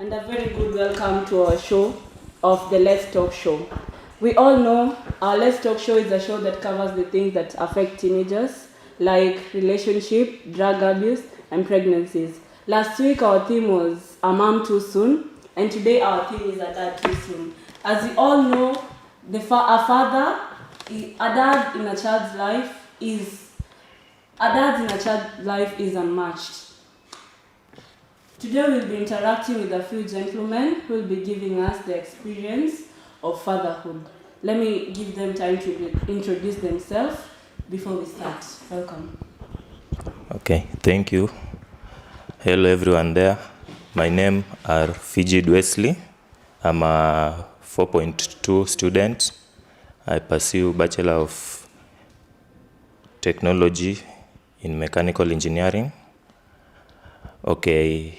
and a very good welcome to our show of the Let's Talk Show. We all know our Let's Talk Show is a show that covers the things that affect teenagers, like relationship, drug abuse, and pregnancies. Last week our theme was a mom too soon, and today our theme is a dad too soon. As we all know, a dad in a child's life is unmatched. Today we'll be interacting with a few gentlemen who will be giving us the experience of fatherhood. Let me give them time to introduce themselves before we start. Welcome. Okay, thank you. Hello everyone there. My name is Fijid Wesley. I'm a 4.2 student. I pursue Bachelor of Technology in Mechanical Engineering. Okay,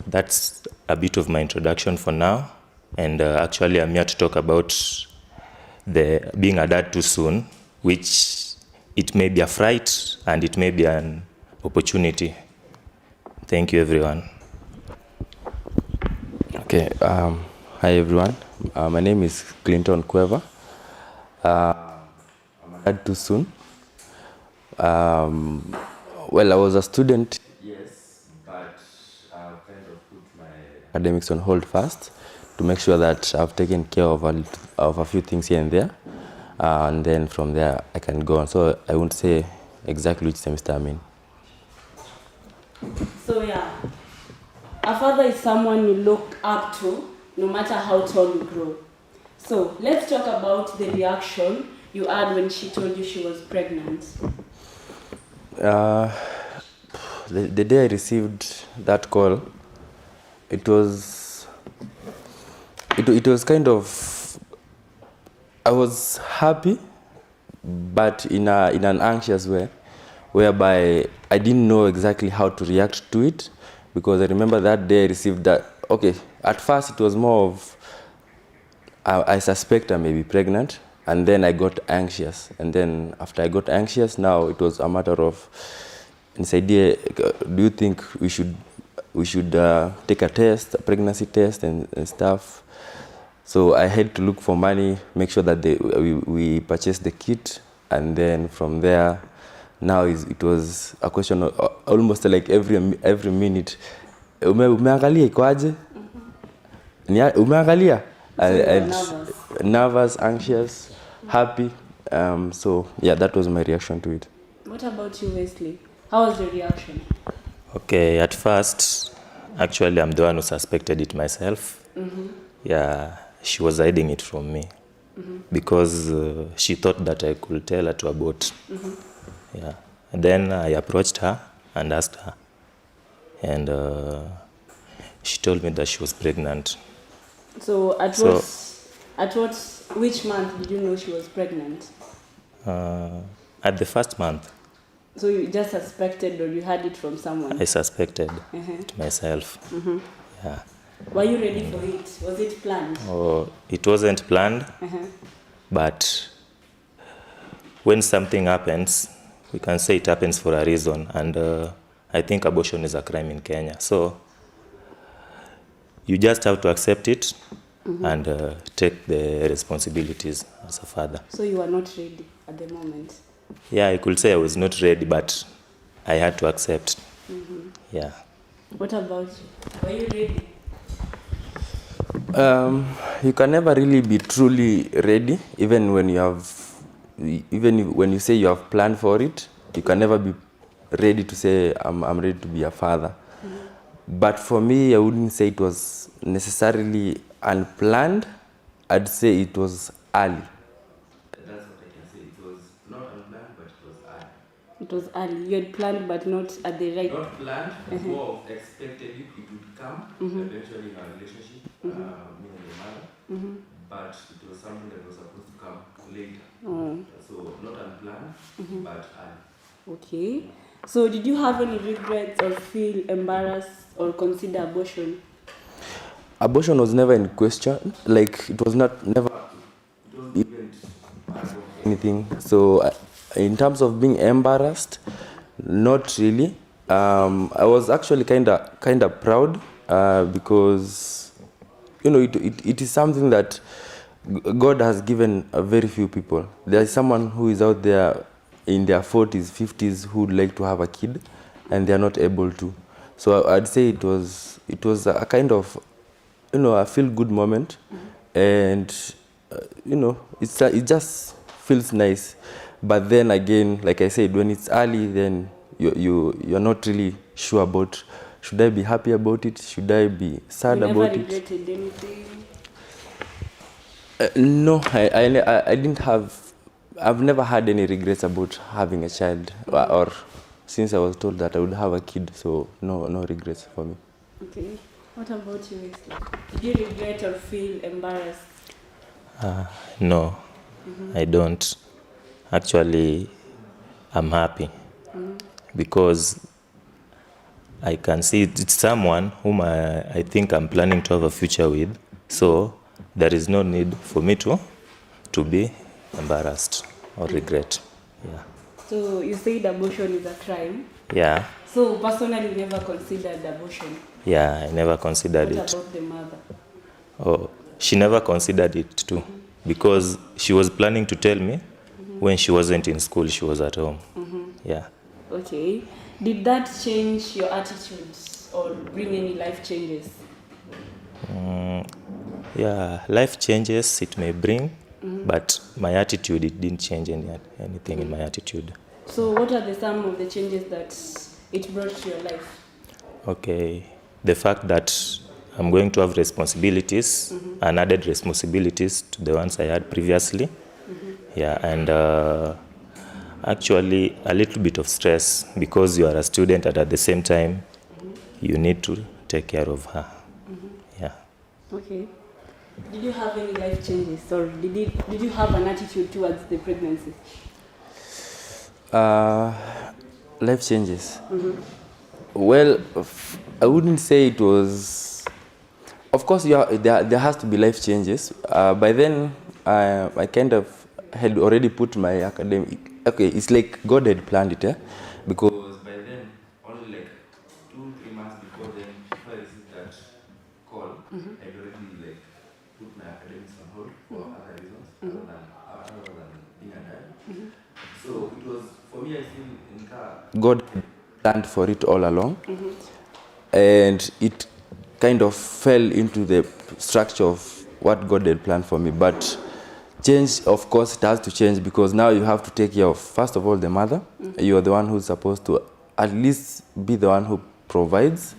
that's a bit of my introduction for now. And actually I'm here to talk about being a dad too soon, which it may be a fright and it may be an opportunity. Thank you, everyone. Okay, hi everyone. My name is Clinton Cueva. I'm a dad too soon. Well, I was a student, yes, but I've kind of put my academics on hold first to make sure that I've taken care of a few things here and there. And then from there, I can go on. So I won't say exactly which semester I'm in. So yeah, a father is someone you look up to no matter how tall you grow. So let's talk about the reaction you had when she told you she was pregnant. The day I received that call, it was kind of, I was happy, but in an anxious way, whereby I didn't know exactly how to react to it, because I remember that day I received that. Okay, at first it was more of I suspect I may be pregnant, and then I got anxious, and then after I got anxious, now it was a matter of inside here, do you think we should take a test, a pregnancy test and stuff. So I had to look for money, make sure that we purchased the kit, and then from there, now it was a question of almost like every minute. Umeangalia ikoaje? Umeangalia? Nervous, anxious, happy. So yeah, that was my reaction to it. What about you, Wesley? How was your reaction? Okay, at first, actually I'm the one who suspected it myself. Mm-hmm. Yeah, she was hiding it from me. Mm-hmm. Because she thought that I could tell her to abort. Mm-hmm. Yeah. And then I approached her and asked her. And she told me that she was pregnant. So which month did you know she was pregnant? At the first month. So you just suspected, or you had it from someone? I suspected it myself. Mm-hmm. Yeah. Were you ready for it? Was it planned? Oh, it wasn't planned, but when something happens, we can say it happens for a reason, and I think abortion is a crime in Kenya. So you just have to accept it and take the responsibilities as a father. So you were not ready at the moment? Yeah, I could say I was not ready, but I had to accept. Mm-hmm. Yeah. What about you? Were you ready? You can never really be truly ready, even when you say you have planned for it. You can never be ready to say I'm ready to be a father. Mm-hmm. But for me, I wouldn't say it was necessarily unplanned. I'd say it was early. That's what I can say. It was not unplanned, but it was early. It was early. You had planned, but not at the right. Not planned, but more of expected it would come eventually in our relationship, me and the mother. Mm-hmm. But it was something that was supposed to come later. Oh. So not unplanned, but early. Okay. So did you have any regrets or feel embarrassed or consider abortion? Abortion was never in question. Like it was never even part of anything. So in terms of being embarrassed, not really. I was actually kinda proud because it is something that God has given a very few people. There is someone who is out there in their 40s, 50s who would like to have a kid, and they are not able to. So I'd say it was a kind of a feel good moment, and it just feels nice. But then again, like I said, when it's early, then you're not really sure about, should I be happy about it? Should I be sad about it? You never regretted anything? No, I didn't have. I've never had any regrets about having a child, or since I was told that I would have a kid. So no regrets for me. Okay. What about you, Wesley? Did you regret or feel embarrassed? No, I don't. Actually, I'm happy because I can see it's someone whom I think I'm planning to have a future with. So there is no need for me to be embarrassed or regret. Yeah. So you said abortion is a crime. Yeah. So personally, you never considered abortion. Yeah, I never considered What it. about the mother? Oh, she never considered it too, because she was planning to tell me when she wasn't in school, she was at home. Yeah. Okay. Did that change your attitudes or bring any life changes? Yeah, life changes it may bring, but my attitude, it didn't change anything in my attitude. So what are some of the changes that it brought to your life? Okay, the fact that I'm going to have responsibilities, and added responsibilities to the ones I had previously. Yeah, and actually a little bit of stress because you are a student and at the same time you need to take care of her. Yeah. Okay. Did you have any life changes, or did you have an attitude towards the pregnancy? Life changes. Well, I wouldn't say it was. Of course, there has to be life changes. By then, I kind of had already put my academic. Okay, it's like God had planned it, because by then, only like 2-3 months before I received that call, I'd already like put my academics on hold for other reasons other than being a dad. So it was, for me, I feel in God had planned for it all along, and it kind of fell into the structure of what God had planned for me. But change, of course, it has to change, because now you have to take care of, first of all, the mother. You are the one who's supposed to at least be the one who provides.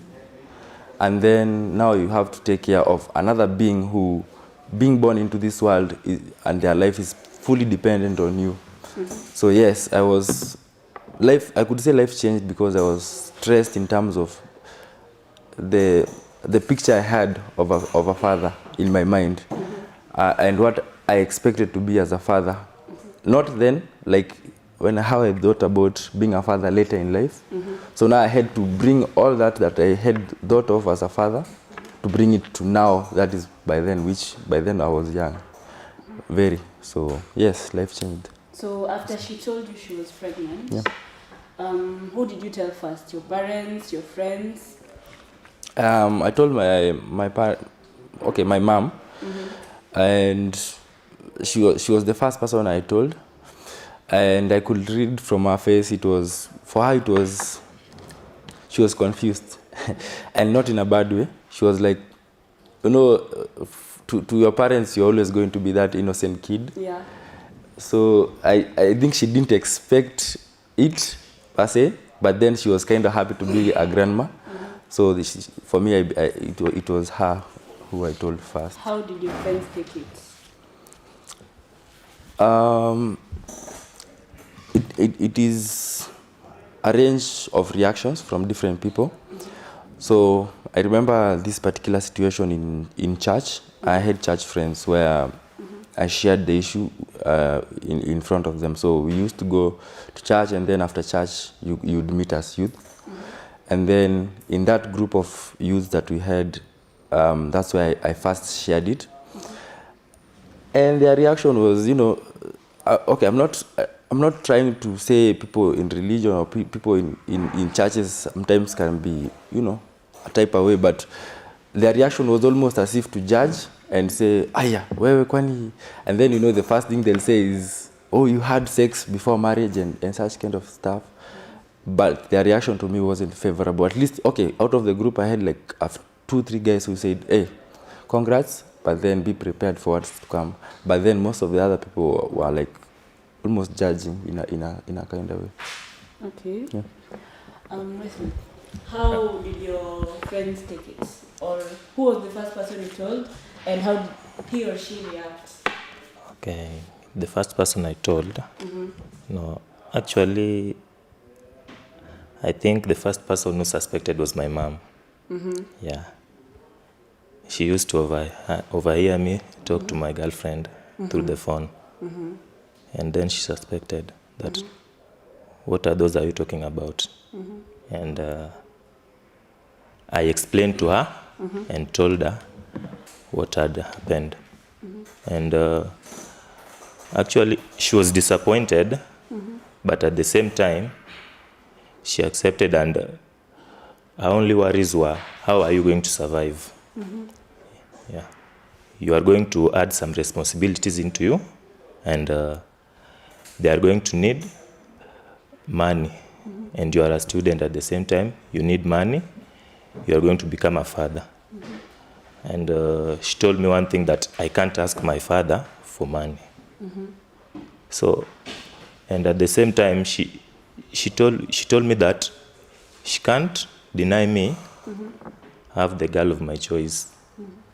And then now you have to take care of another being who, being born into this world, and their life is fully dependent on you. So yes, I could say life changed because I was stressed in terms of the picture I had of a father in my mind, and what I expected to be as a father. Not then, like how I thought about being a father later in life. So now I had to bring all that I had thought of as a father, to bring it to now, that is by then I was young. Very. So yes, life changed. So after she told you she was pregnant, Yeah. Who did you tell first? Your parents, your friends? I told my mom, and she was the first person I told, and I could read from her face, she was confused, and not in a bad way. She was like, to your parents, you're always going to be that innocent kid. Yeah. So I think she didn't expect it per se, but then she was kind of happy to be a grandma. So for me, it was her who I told first. How did your friends take it? It is a range of reactions from different people. So I remember this particular situation in church. I had church friends where I shared the issue in front of them. So we used to go to church, and then after church, you'd meet as youth. And then in that group of youth that we had, that's where I first shared it. And their reaction was, okay, I'm not trying to say people in religion or people in churches sometimes can be, a type of way, but their reaction was almost as if to judge and say, aya, wewe kwani, and then the first thing they'll say is, oh, you had sex before marriage and such kind of stuff. But their reaction to me wasn't favorable. At least, okay, out of the group, I had like 2-3 guys who said, hey, congrats, but then be prepared for what's to come. But then most of the other people were like almost judging in a kind of way. Okay. Yeah. Wesley, how did your friends take it? Or who was the first person you told, and how did he or she react? Okay, the first person I told, no, actually, I think the first person who suspected was my mom. Yeah. She used to overhear me talk to my girlfriend through the phone. And then she suspected that, what are those are you talking about? And I explained to her and told her what had happened. And actually, she was disappointed, but at the same time, she accepted, and her only worries were, how are you going to survive? Yeah. You are going to add some responsibilities into you, and they are going to need money. And you are a student at the same time, you need money, you are going to become a father. And she told me one thing, that I can't ask my father for money. So, and at the same time, she told me that she can't deny me have the girl of my choice.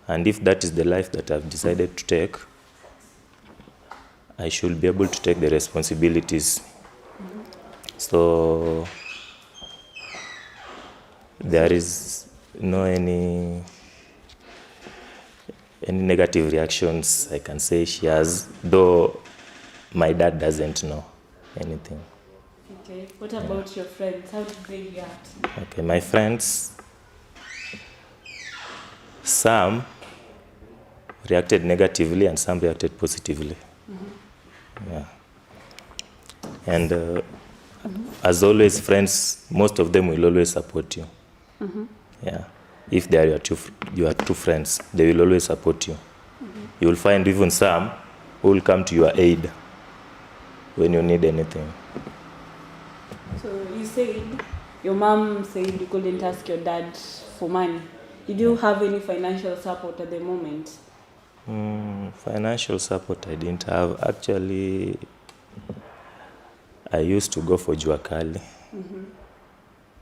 And if that is the life that I've decided to take, I should be able to take the responsibilities. So there is no any negative reactions I can say she has, though my dad doesn't know anything. Okay. What about your friends? How did they react? Okay, my friends, some reacted negatively and some reacted positively. Yeah. And as always, friends, most of them will always support you. Yeah. If they are your two friends, they will always support you. You will find even some who will come to your aid when you need anything. So you said your mom said you couldn't ask your dad for money. Did you have any financial support at the moment? Financial support I didn't have. Actually, I used to go for jua kali.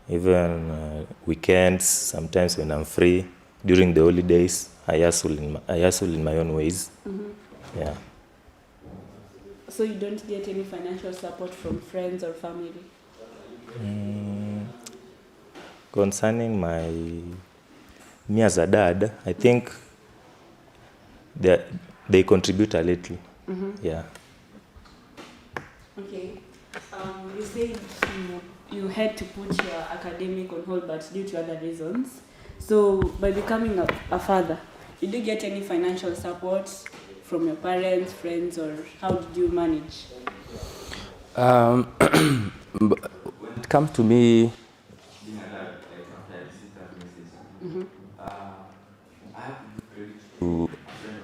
Even weekends, sometimes when I'm free, during the holidays, I hustle in my own ways. Yeah. So you don't get any financial support from friends or family? Concerning me as a dad, I think they contribute a little. Yeah. Okay. You said you had to put your academic on hold, but due to other reasons. So by becoming a father, did you get any financial support from your parents, friends, or how did you manage? When it comes to me, I have to give credit to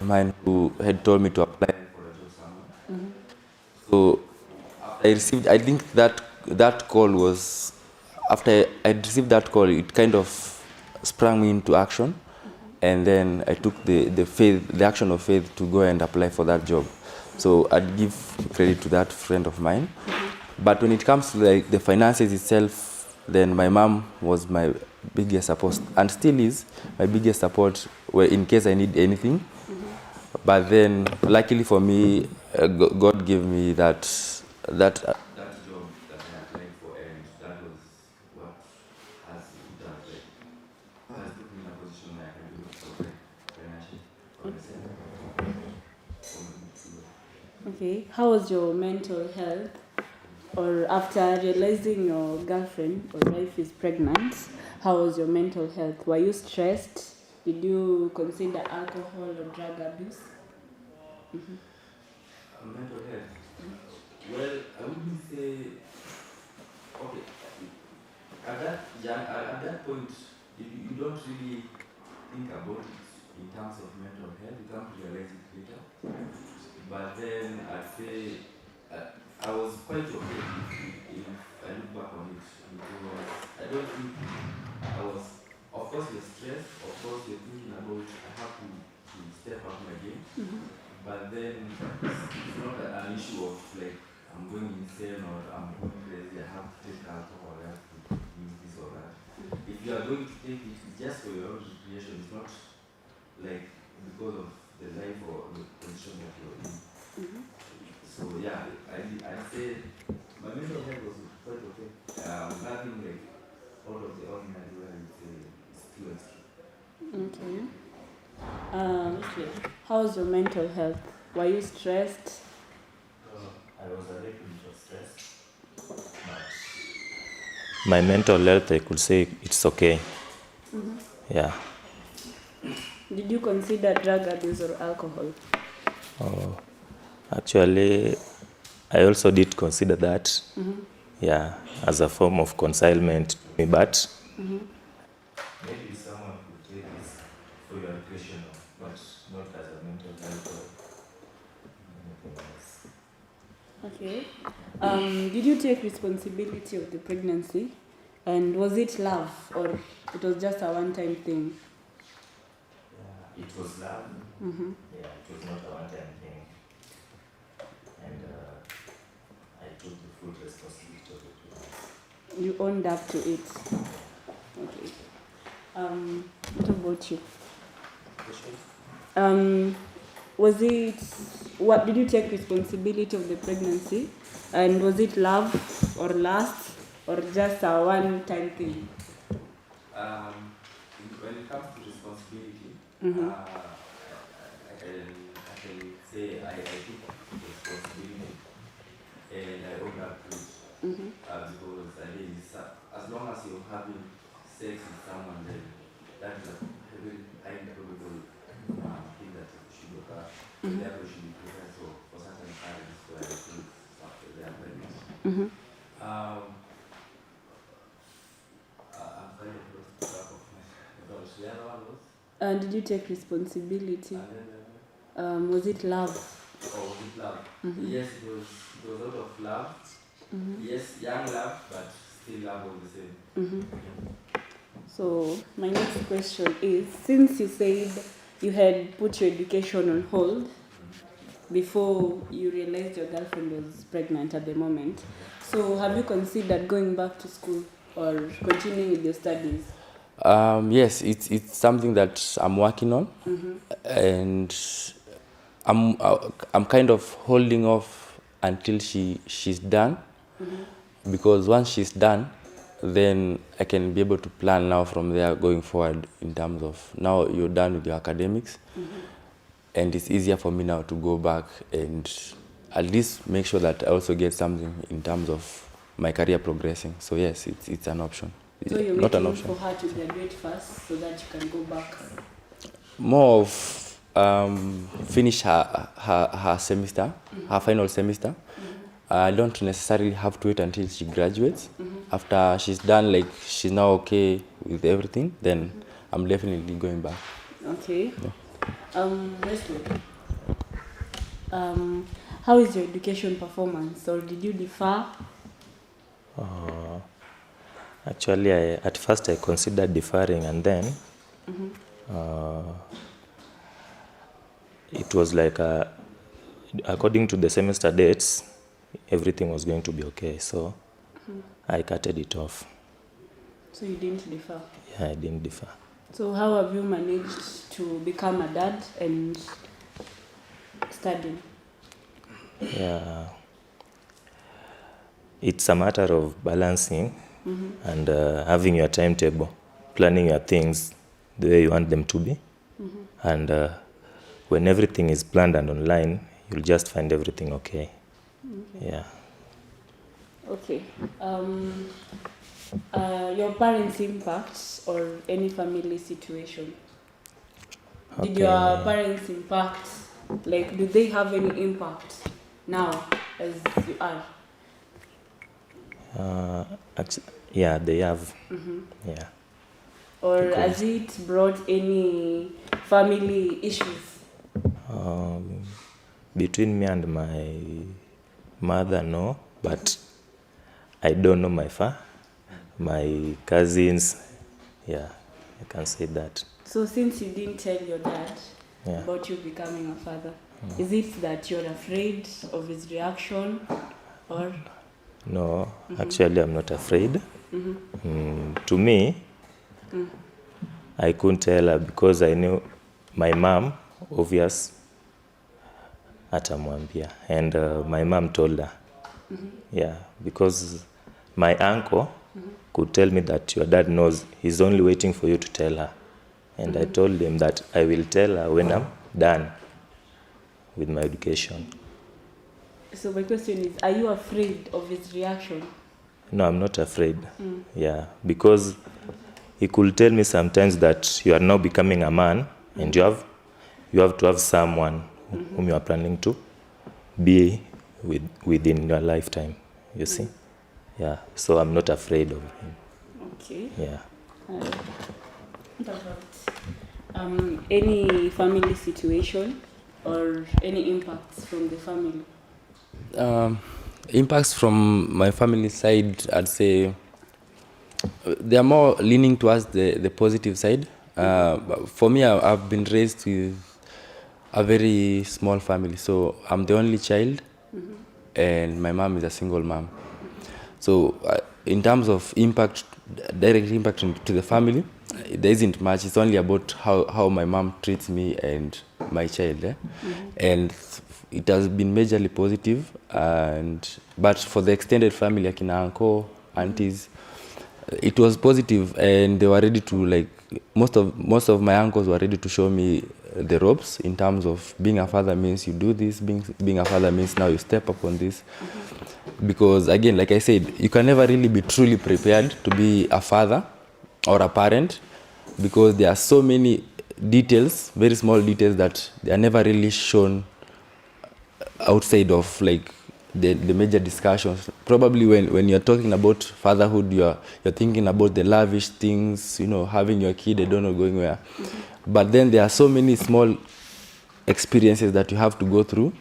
mine who had told me to apply for a job somewhere. So I think that call was, after I received that call, it kind of sprang me into action. And then I took the action of faith to go and apply for that job. So I'd give credit to that friend of mine. But when it comes to like the finances itself, then my mom was my biggest support, and still is my biggest support in case I need anything. But then, luckily for me, God gave me that job that I applied for, and that was what has put me in a position where I can do it financially. Okay. How was your mental health? Or after realizing your girlfriend or wife is pregnant, how was your mental health? Were you stressed? Did you consider alcohol or drug abuse? Mental health. Well, I wouldn't say. Okay. At that point, you don't really think about it in terms of mental health. You can't realize it later. But then I'd say I was quite okay if I look back on it, because I don't think I was. Of course, you're stressed. Of course, you're thinking about I have to step up my game. But then it's not an issue of like I'm going insane or I'm going crazy. I have to take alcohol. I have to use this or that. If you are going to take it, it's just for your own recreation. It's not like because of the life or the condition that you're in. So yeah, I'd say my mental health was quite okay. Nothing like out of the ordinary where I would say it's too extra. Okay. Okay. How's your mental health? Were you stressed? I was a little bit of stress, but my mental health, I could say it's okay. Yeah. Did you consider drug abuse or alcohol? Actually, I also did consider that. Yeah, as a form of concealment. But maybe someone could take this for your recreational, but not as a mental health or anything else. Okay. Did you take responsibility of the pregnancy? And was it love or it was just a one-time thing? Yeah, it was love. Yeah, it was not a one-time thing. And I took the full responsibility of the pregnancy. You owned up to it. Okay. What about you? Was it, what did you take responsibility of the pregnancy? And was it love or lust or just a one-time thing? When it comes to responsibility, I can say I took responsibility and I owned up to it. Because I mean, as long as you're having sex with someone, then that is a very high probable thing that should occur. Therefore, you should be prepared for certain parents where I think after they are pregnant. I'm kind of lost track of my thoughts. The other one was? Did you take responsibility? And then, Was it love? oh, with love. Yes, it was out of love. Yes, young love, but still love all the same. So my next question is, since you said you had put your education on hold before you realized your girlfriend was pregnant at the moment, so have you considered going back to school or continuing with your studies? Yes, it's something that I'm working on, and I'm kind of holding off until she's done, because once she's done, then I can be able to plan now from there going forward in terms of now you're done with your academics, and it's easier for me now to go back and at least make sure that I also get something in terms of my career progressing. So yes, it's an option. So you're Not an waiting option. for her to graduate first so that you can go back? More of finish her semester, her final semester. I don't necessarily have to wait until she graduates. After she's done, like she's now okay with everything, then I'm definitely going back. Okay. Wesley, how is your education performance, or did you defer? Actually, at first I considered deferring, and then it was like according to the semester dates, everything was going to be okay. So I cutted it off. So you didn't defer? Yeah, I didn't defer. So how have you managed to become a dad and study? Yeah, it's a matter of balancing and having your timetable, planning your things the way you want them to be. And when everything is planned and online, you'll just find everything okay. Yeah. Okay. Your parents' impact or any family situation? Did your parents impact, like, do they have any impact now as you are? Yeah, they have. Yeah. or Because- has it brought any family issues? Between me and my mother, no, but I don't know my cousins. Yeah, I can say that. So since you didn't tell your dad Yeah. about you becoming a father, is it that you're afraid of his reaction, or? No, actually, I'm not afraid. To me, I couldn't tell her because I knew my mom, obvious, atamwambia. And my mom told her. Yeah, because my uncle could tell me that your dad knows. He's only waiting for you to tell her. And I told him that I will tell her when I'm done with my education. So my question is, are you afraid of his reaction? No, I'm not afraid. Yeah, because he could tell me sometimes that you are now becoming a man and you have to have someone whom you are planning to be within your lifetime. You see? Yeah. So I'm not afraid of him. Okay. Yeah. What about any family situation or any impacts from the family? Impacts from my family side, I'd say they are more leaning towards the positive side. But for me, I've been raised with a very small family. So I'm the only child, and my mom is a single mom. So in terms of impact, direct impact to the family, there isn't much. It's only about how my mom treats me and my child. And it has been majorly positive. But for the extended family, like in uncle, aunties, it was positive, and they were ready to, like, most of my uncles were ready to show me the ropes. In terms of being a father means you do this, being a father means now you step up on this. Because again, like I said, you can never really be truly prepared to be a father or a parent, because there are so many details, very small details, that they are never really shown outside of, like, the major discussions. Probably when you're talking about fatherhood, you're thinking about the lavish things, having your kid, they don't know going where. But then there are so many small experiences that you have to go through.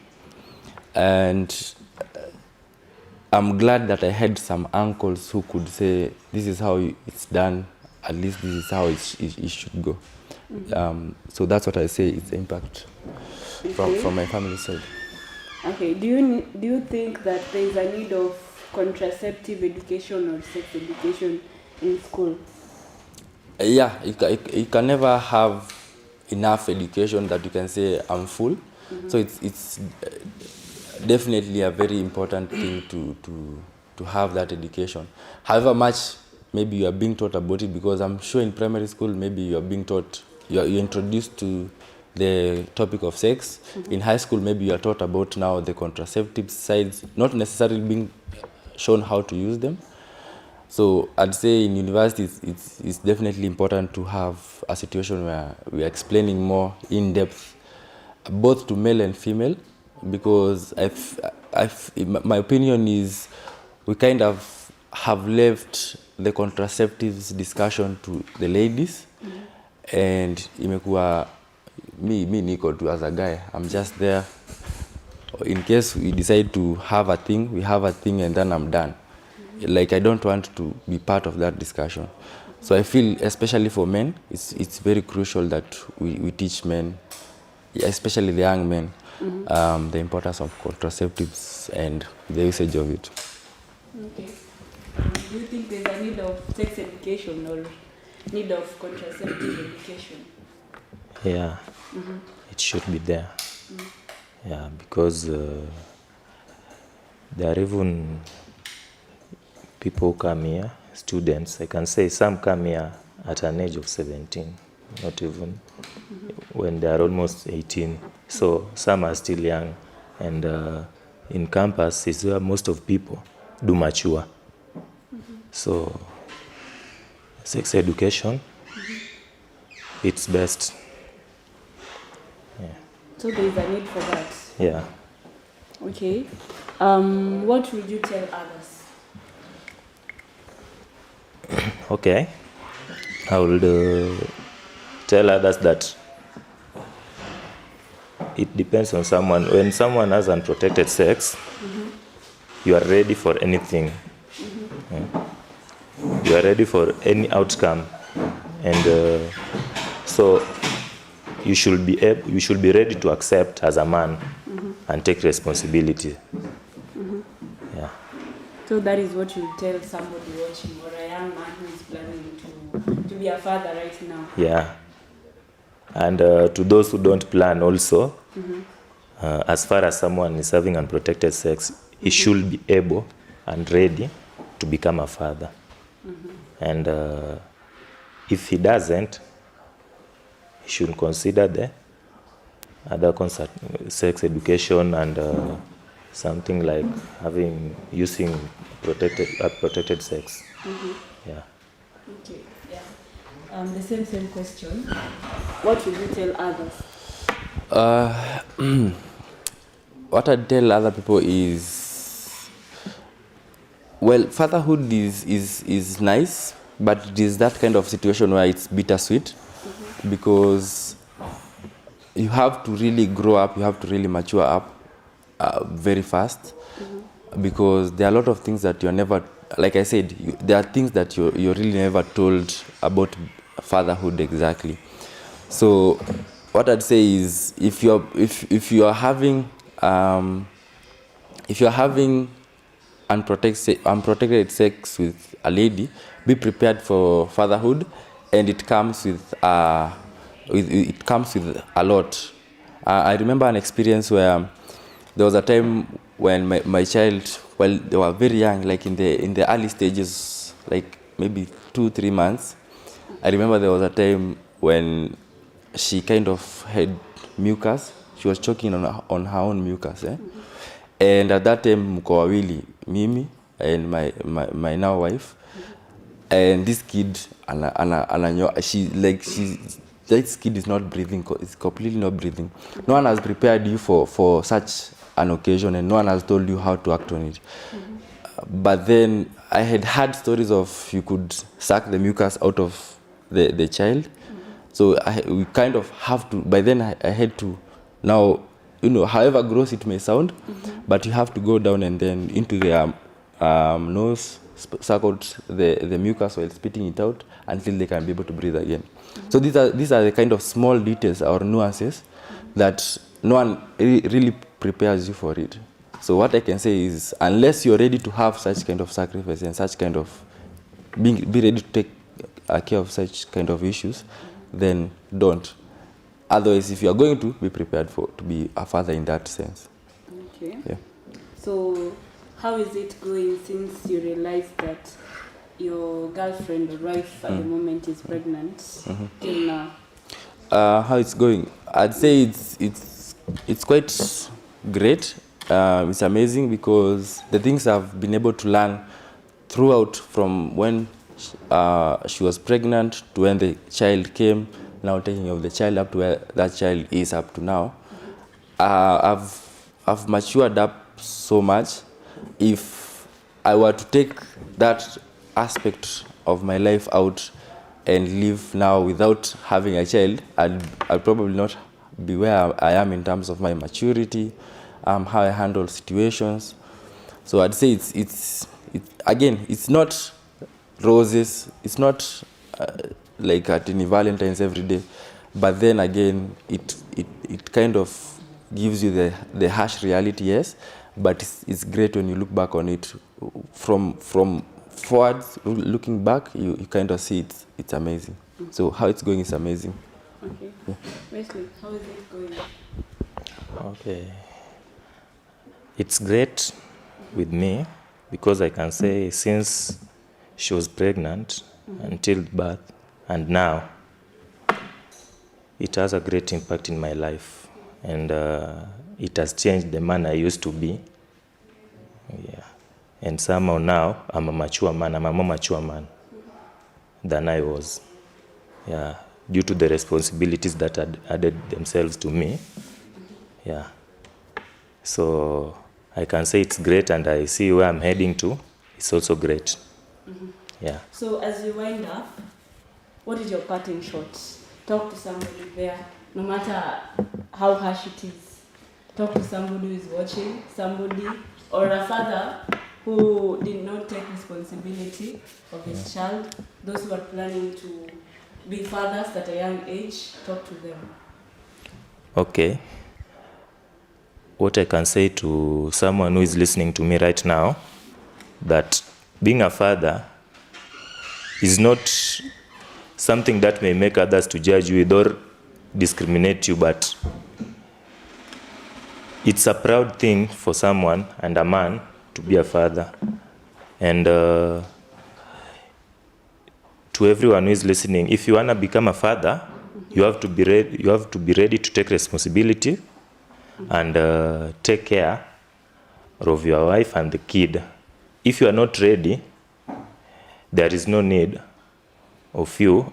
And I'm glad that I had some uncles who could say, this is how it's done, at least this is how it should go. So that's what I say, it's impact from my family side. Okay. Do you think that there is a need of contraceptive education or sex education in school? Yeah, you can never have enough education that you can say I'm full. So it's definitely a very important thing to have that education. However much maybe you are being taught about it, because I'm sure in primary school maybe you are being taught, you're introduced to the topic of sex. In high school maybe you are taught about now the contraceptive sides, not necessarily being shown how to use them. So I'd say in university it's definitely important to have a situation where we are explaining more in depth, both to male and female, because my opinion is we kind of have left the contraceptives discussion to the ladies. And imekuwa me niko tu as a guy, I'm just there in case we decide to have a thing, we have a thing, and then I'm done. Like, I don't want to be part of that discussion. So I feel, especially for men, it's very crucial that we teach men, especially the young men, the importance of contraceptives and the usage of it. Okay. Do you think there's a need of sex education or need of contraceptive education? Yeah. It should be there. Yeah, because there are even people who come here, students, I can say some come here at an age of 17, not even when they are almost 18. So some are still young. And in campus is where most of people do mature. So sex education, it's best. So there is a need for that. Yeah. Okay. What would you tell others? Okay. I would tell others that it depends on someone. When someone has unprotected sex, you are ready for anything. You are ready for any outcome, and so you should be ready to accept as a man and take responsibility. Yeah. So that is what you tell somebody watching, or a young man who is planning to be a father right now. Yeah. And to those who don't plan also, as far as someone is having unprotected sex, he should be able and ready to become a father. And if he doesn't, he should consider the other sex education and something like using protected sex. Yeah. Okay. Yeah. The same question. What would you tell others? What I'd tell other people is, well, fatherhood is nice, but it is that kind of situation where it's bittersweet, because you have to really grow up, you have to really mature up very fast, because there are a lot of things that you're never, like I said, there are things that you're really never told about fatherhood exactly. So what I'd say is, if you're having unprotected sex with a lady, be prepared for fatherhood, and it comes with a lot. I remember an experience where there was a time when my child, while they were very young, like in the early stages, like maybe 2-3 months, I remember there was a time when she kind of had mucus. She was choking on her own mucus. And at that time, mko wawili, mimi and my now wife, and this kid, this kid is not breathing. It's completely not breathing. No one has prepared you for such an occasion, and no one has told you how to act on it. But then I had heard stories of you could suck the mucus out of the child. So we kind of have to, by then I had to, now, however gross it may sound, but you have to go down and then into the nose, suck out the mucus while spitting it out until they can be able to breathe again. So these are the kind of small details or nuances that no one really prepares you for it. So what I can say is, unless you're ready to have such kind of sacrifice and such kind of be ready to take care of such kind of issues, then don't. Otherwise, if you are going to, be prepared to be a father in that sense. Okay. Yeah. So how is it going since you realized that your girlfriend or wife at the moment is pregnant till now? How it's going? I'd say it's quite great. It's amazing, because the things I've been able to learn throughout, from when she was pregnant to when the child came, now taking care of the child up to where that child is up to now, I've matured up so much. If I were to take that aspect of my life out and live now without having a child, I'd probably not be where I am in terms of my maturity, how I handle situations. So I'd say it's not roses. It's not like at any Valentine's every day, but then again, it kind of gives you the harsh reality, yes. But it's great when you look back on it from forwards. Looking back, you kind of see it's amazing. So how it's going is amazing. Okay. Yeah. Wesley, how is it going? Okay. It's great with me, because I can say since she was pregnant until birth and now, it has a great impact in my life, and it has changed the man I used to be. Yeah. And somehow now I'm a mature man. I'm a more mature man than I was. Yeah. Due to the responsibilities that had added themselves to me. Yeah. So I can say it's great, and I see where I'm heading to. It's also great. Yeah. So as you wind up, what is your parting shot? Talk to somebody there, no matter how harsh it is. Talk to somebody who is watching, somebody or a father who did not take responsibility of his child, those who are planning to be fathers at a young age, talk to them. Okay. What I can say to someone who is listening to me right now, that being a father is not something that may make others to judge you with or discriminate you, but it's a proud thing for someone and a man to be a father. And to everyone who is listening, if you want to become a father, you have to be ready. You have to be ready to take responsibility and take care of your wife and the kid. If you are not ready, there is no need of you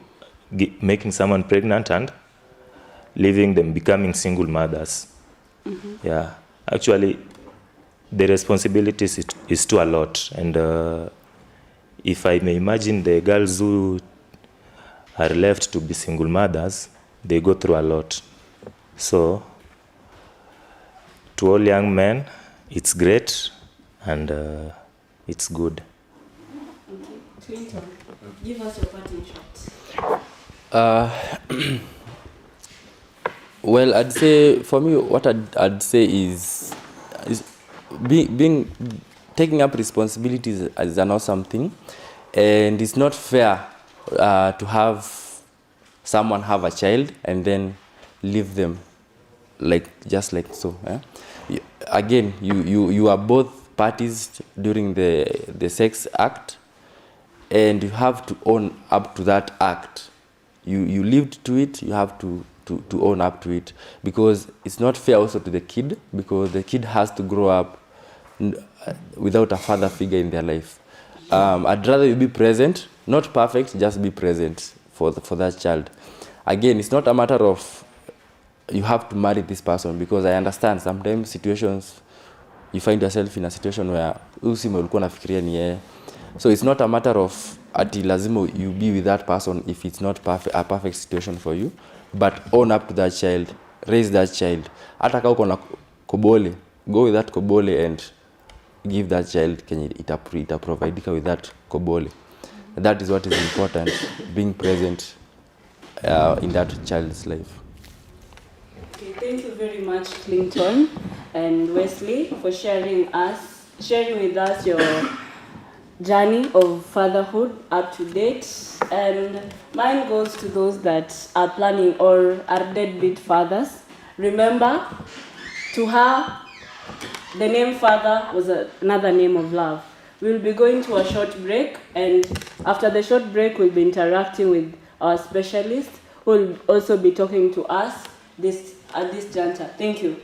making someone pregnant and leaving them becoming single mothers. Yeah, actually, the responsibilities is too a lot. And if I may imagine, the girls who are left to be single mothers, they go through a lot. So, to all young men, it's great and it's good. Okay, Clinton, give us your parting shot. Well, I'd say for me, what I'd say is being taking up responsibilities is an awesome thing, and it's not fair to have someone have a child and then leave them just like so. Again, you are both parties during the sex act, and you have to own up to that act. You lived to it. You have to own up to it, because it's not fair also to the kid, because the kid has to grow up without a father figure in their life. I'd rather you be present, not perfect, just be present for that child. Again, it's not a matter of you have to marry this person, because I understand sometimes situations you find yourself in a situation where usime ulikuwa nafikiria ni yeye. So it's not a matter of ati lazima you be with that person if it's not a perfect situation for you, but own up to that child, raise that child. Hata kama uko na kobole, go with that kobole and give that child kenye itaprovidika with that kobole. That is what is important, being present in that child's life. Okay, thank you very much, Clinton and Wesley, for sharing with us your journey of fatherhood up to date. And mine goes to those that are planning or are deadbeat fathers. Remember, to her, the name father was another name of love. We'll be going to a short break, and after the short break, we'll be interacting with our specialist, who will also be talking to us at this juncture. Thank you.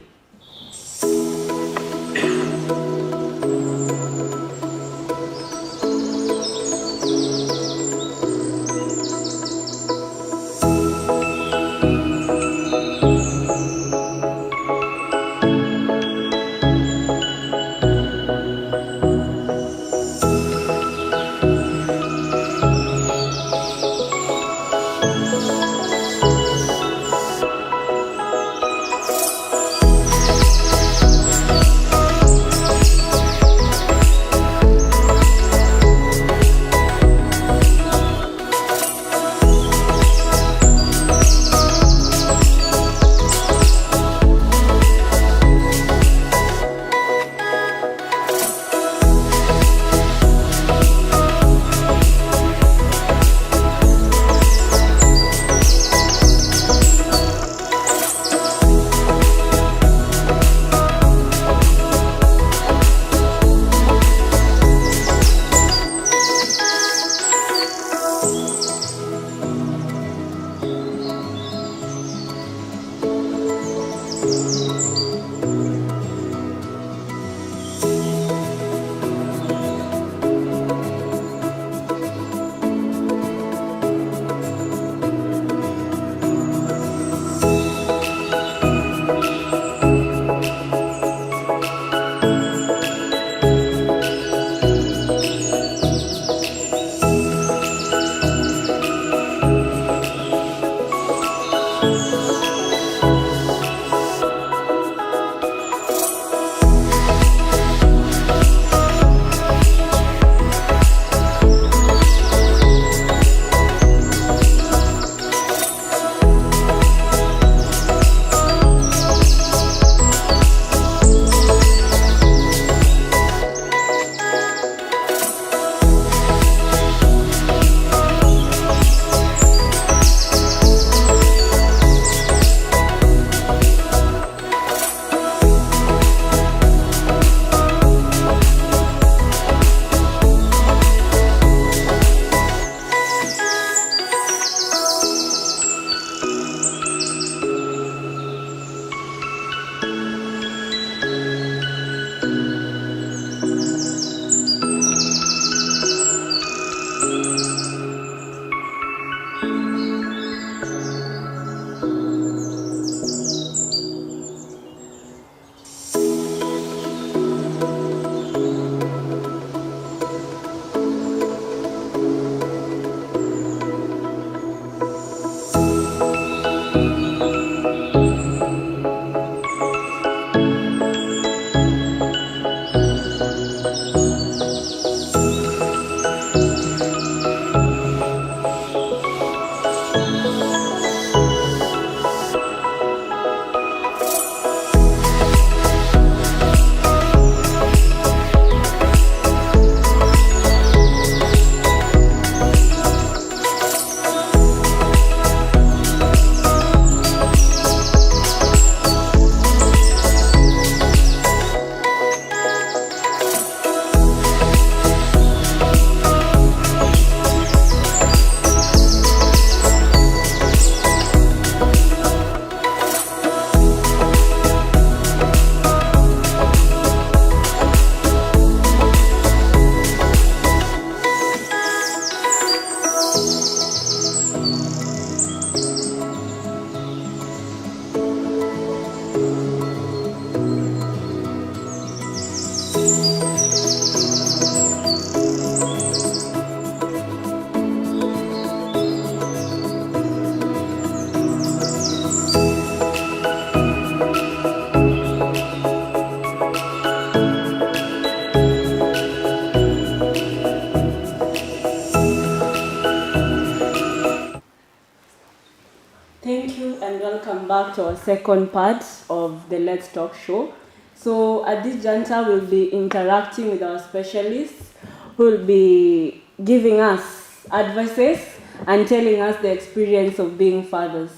to our second part of the Let's Talk show. So at this juncture, we'll be interacting with our specialists who will be giving us advices and telling us the experience of being fathers.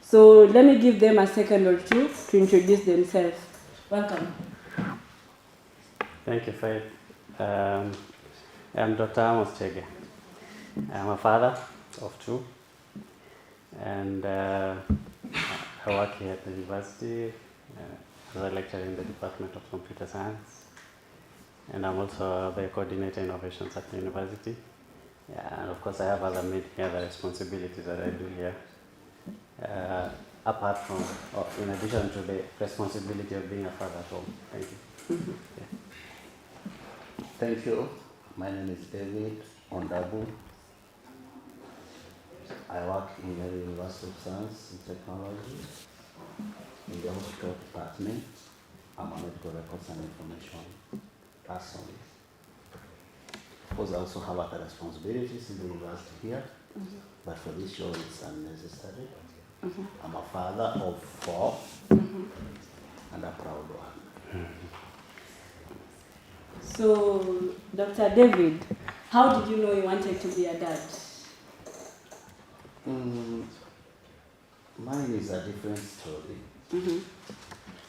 So let me give them a second or two to introduce themselves. Welcome. Thank you, Faith. I'm Dr. Amos Chege. I'm a father of two, and I work here at the university as a lecturer in the Department of Computer Science, and I'm also the coordinator innovations at the university. Yeah, and of course, I have other many other responsibilities that I do here, apart from, or in addition to the responsibility of being a father at home. Thank you. Yeah. Thank you. My name is David Ondabu. I work in the University of Science and Technology in the hospital department. I'm a medical records and information person. Of course, I also have other responsibilities in the university here, but for this show it's unnecessary. I'm a father of 4 and a proud one. So, Dr. David, how did you know you wanted to be a dad? Mine is a different story.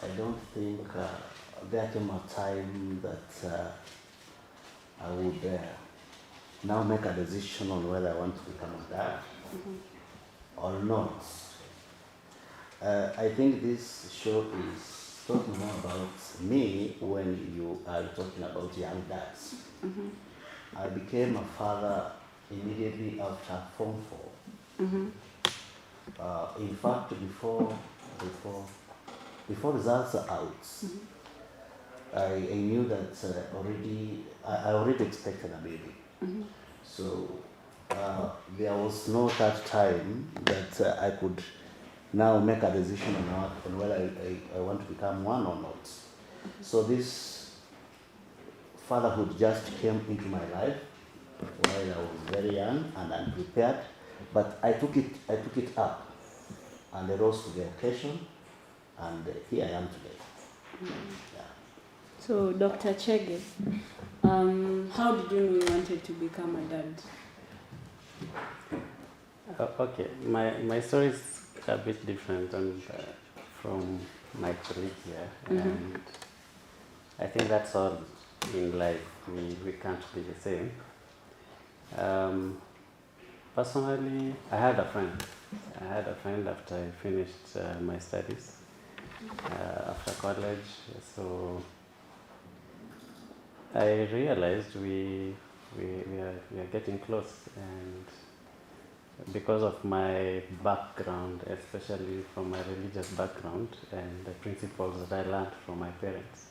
I don't think there came a time that I would now make a decision on whether I want to become a dad or not. I think this show is talking more about me when you are talking about young dads. I became a father immediately after Form 4. In fact, before results are out, I knew that I already expected a baby. So there was no that time that I could now make a decision on whether I want to become one or not. So this fatherhood just came into my life while I was very young and unprepared, but I took it up and I rose to the occasion, and here I am today. Yeah. So, Dr. Chege, how did you know you wanted to become a dad? Okay, my story is a bit different from my colleague here, and I think that's all in life. We can't be the same. Personally, I had a friend after I finished my studies after college. So I realized we are getting close, and because of my background, especially from my religious background and the principles that I learned from my parents.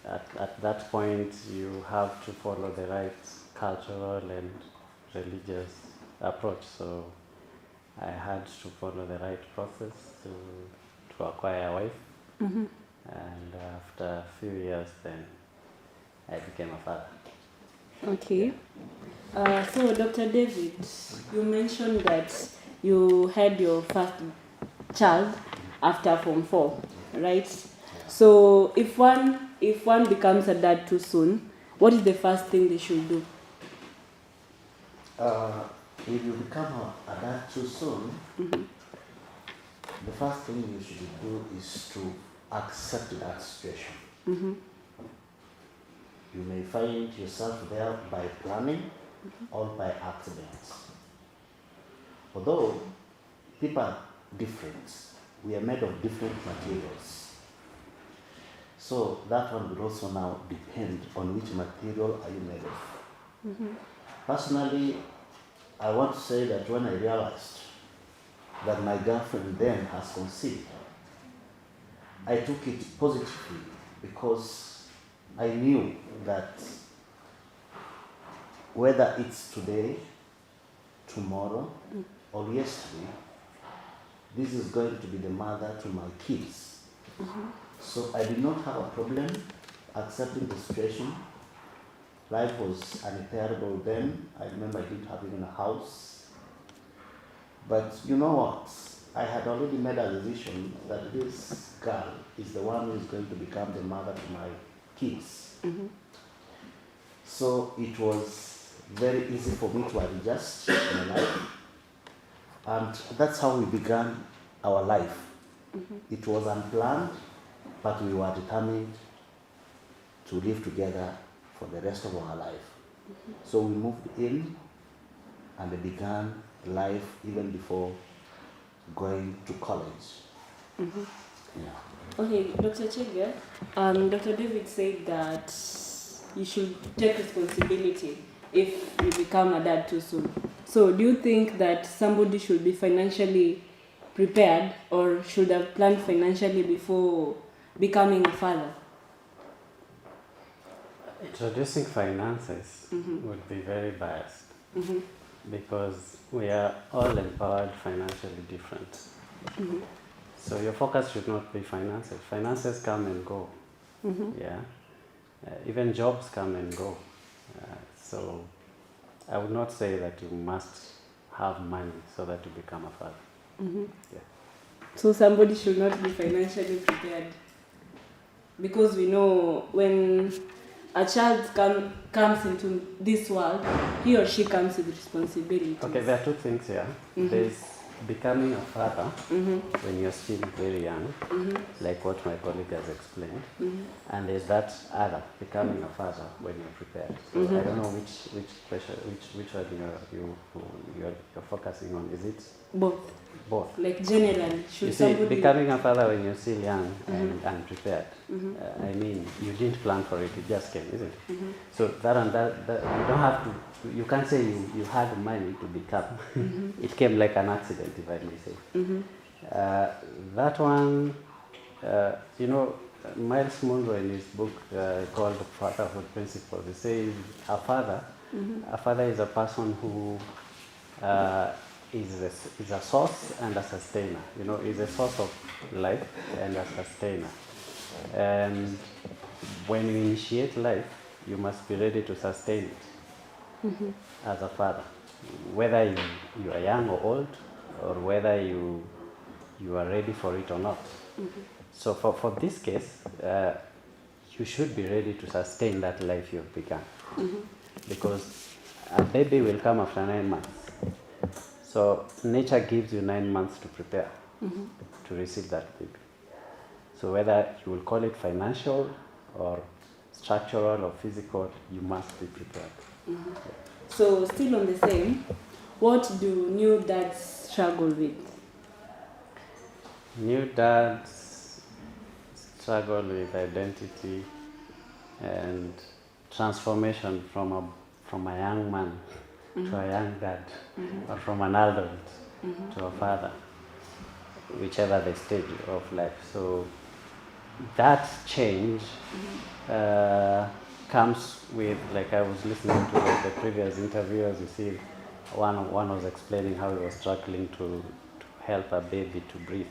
At that point, you have to follow the right cultural and religious approach. So I had to follow the right process to acquire a wife. And after a few years, then I became a father. Okay. So, Dr. David, you mentioned that you had your first child after Form 4, right? So, if one becomes a dad too soon, what is the first thing they should do? If you become a dad too soon, the first thing you should do is to accept that situation. You may find yourself there by planning or by accidents. Although people are different, we are made of different materials. So that one will also now depend on which material are you made of. Personally, I want to say that when I realized that my girlfriend then has conceived, I took it positively because I knew that whether it's today, tomorrow, or yesterday, this is going to be the mother to my kids. So I did not have a problem accepting the situation. Life was unbearable then. I remember I didn't have even a house. But you know what? I had already made a decision that this girl is the one who is going to become the mother to my kids. So it was very easy for me to adjust my life. And that's how we began our life. It was unplanned, but we were determined to live together for the rest of our life. So we moved in and began life even before going to college. Yeah. Okay, Dr. Chege, Dr. David said that you should take responsibility if you become a dad too soon. So do you think that somebody should be financially prepared or should have planned financially before becoming a father? Introducing finances would be very biased because we are all empowered financially different. So your focus should not be finances. Finances come and go. Yeah. Even jobs come and go. So I would not say that you must have money so that you become a father. Yeah. So somebody should not be financially prepared, because we know when a child comes into this world, he or she comes with responsibility. Okay, there are two things here. There's becoming a father when you're still very young, like what my colleague has explained, and there's that other, becoming a father when you're prepared. So I don't know which question, which one you're focusing on. Is it Both. both? Like generally, should You see, somebody becoming a father when you're still young and unprepared, I mean, you didn't plan for it, it just came, isn't it? So that you don't have to, you can't say you had money to become. It came like an accident, if I may say. That one, you know, Miles Monroe in his book called Fatherhood Principles, he says a father is a person who is a source and a sustainer. You know, is a source of life and a sustainer. And when you initiate life, you must be ready to sustain it as a father, whether you are young or old, or whether you are ready for it or not. So for this case, you should be ready to sustain that life you've begun, because a baby will come after 9 months. So nature gives you 9 months to prepare to receive that baby. So whether you will call it financial or structural or physical, you must be prepared. So still on the same, what do new dads struggle with? New dads struggle with identity and transformation from a young man to a young dad, or from an adult to a father, whichever the stage of life. So that change comes with, like I was listening to the previous interviewers, you see, one was explaining how he was struggling to help a baby to breathe.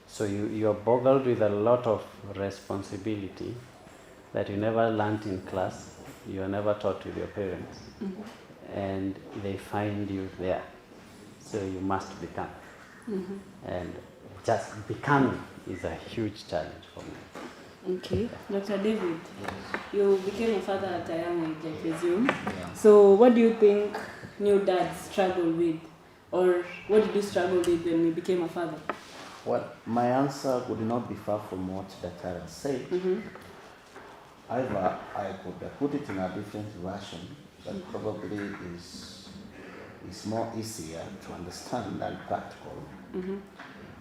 So you're boggled with a lot of responsibility that you never learned in class, you are never taught with your parents, and they find you there. So you must become. And just becoming is a huge challenge for me. Okay, Dr. David, you became a father at a young age, I presume. So what do you think new dads struggle with? Or what did you struggle with when you became a father? Well, my answer would not be far from what Dr. has said. However, I could put it in a different version that probably is more easier to understand than practical.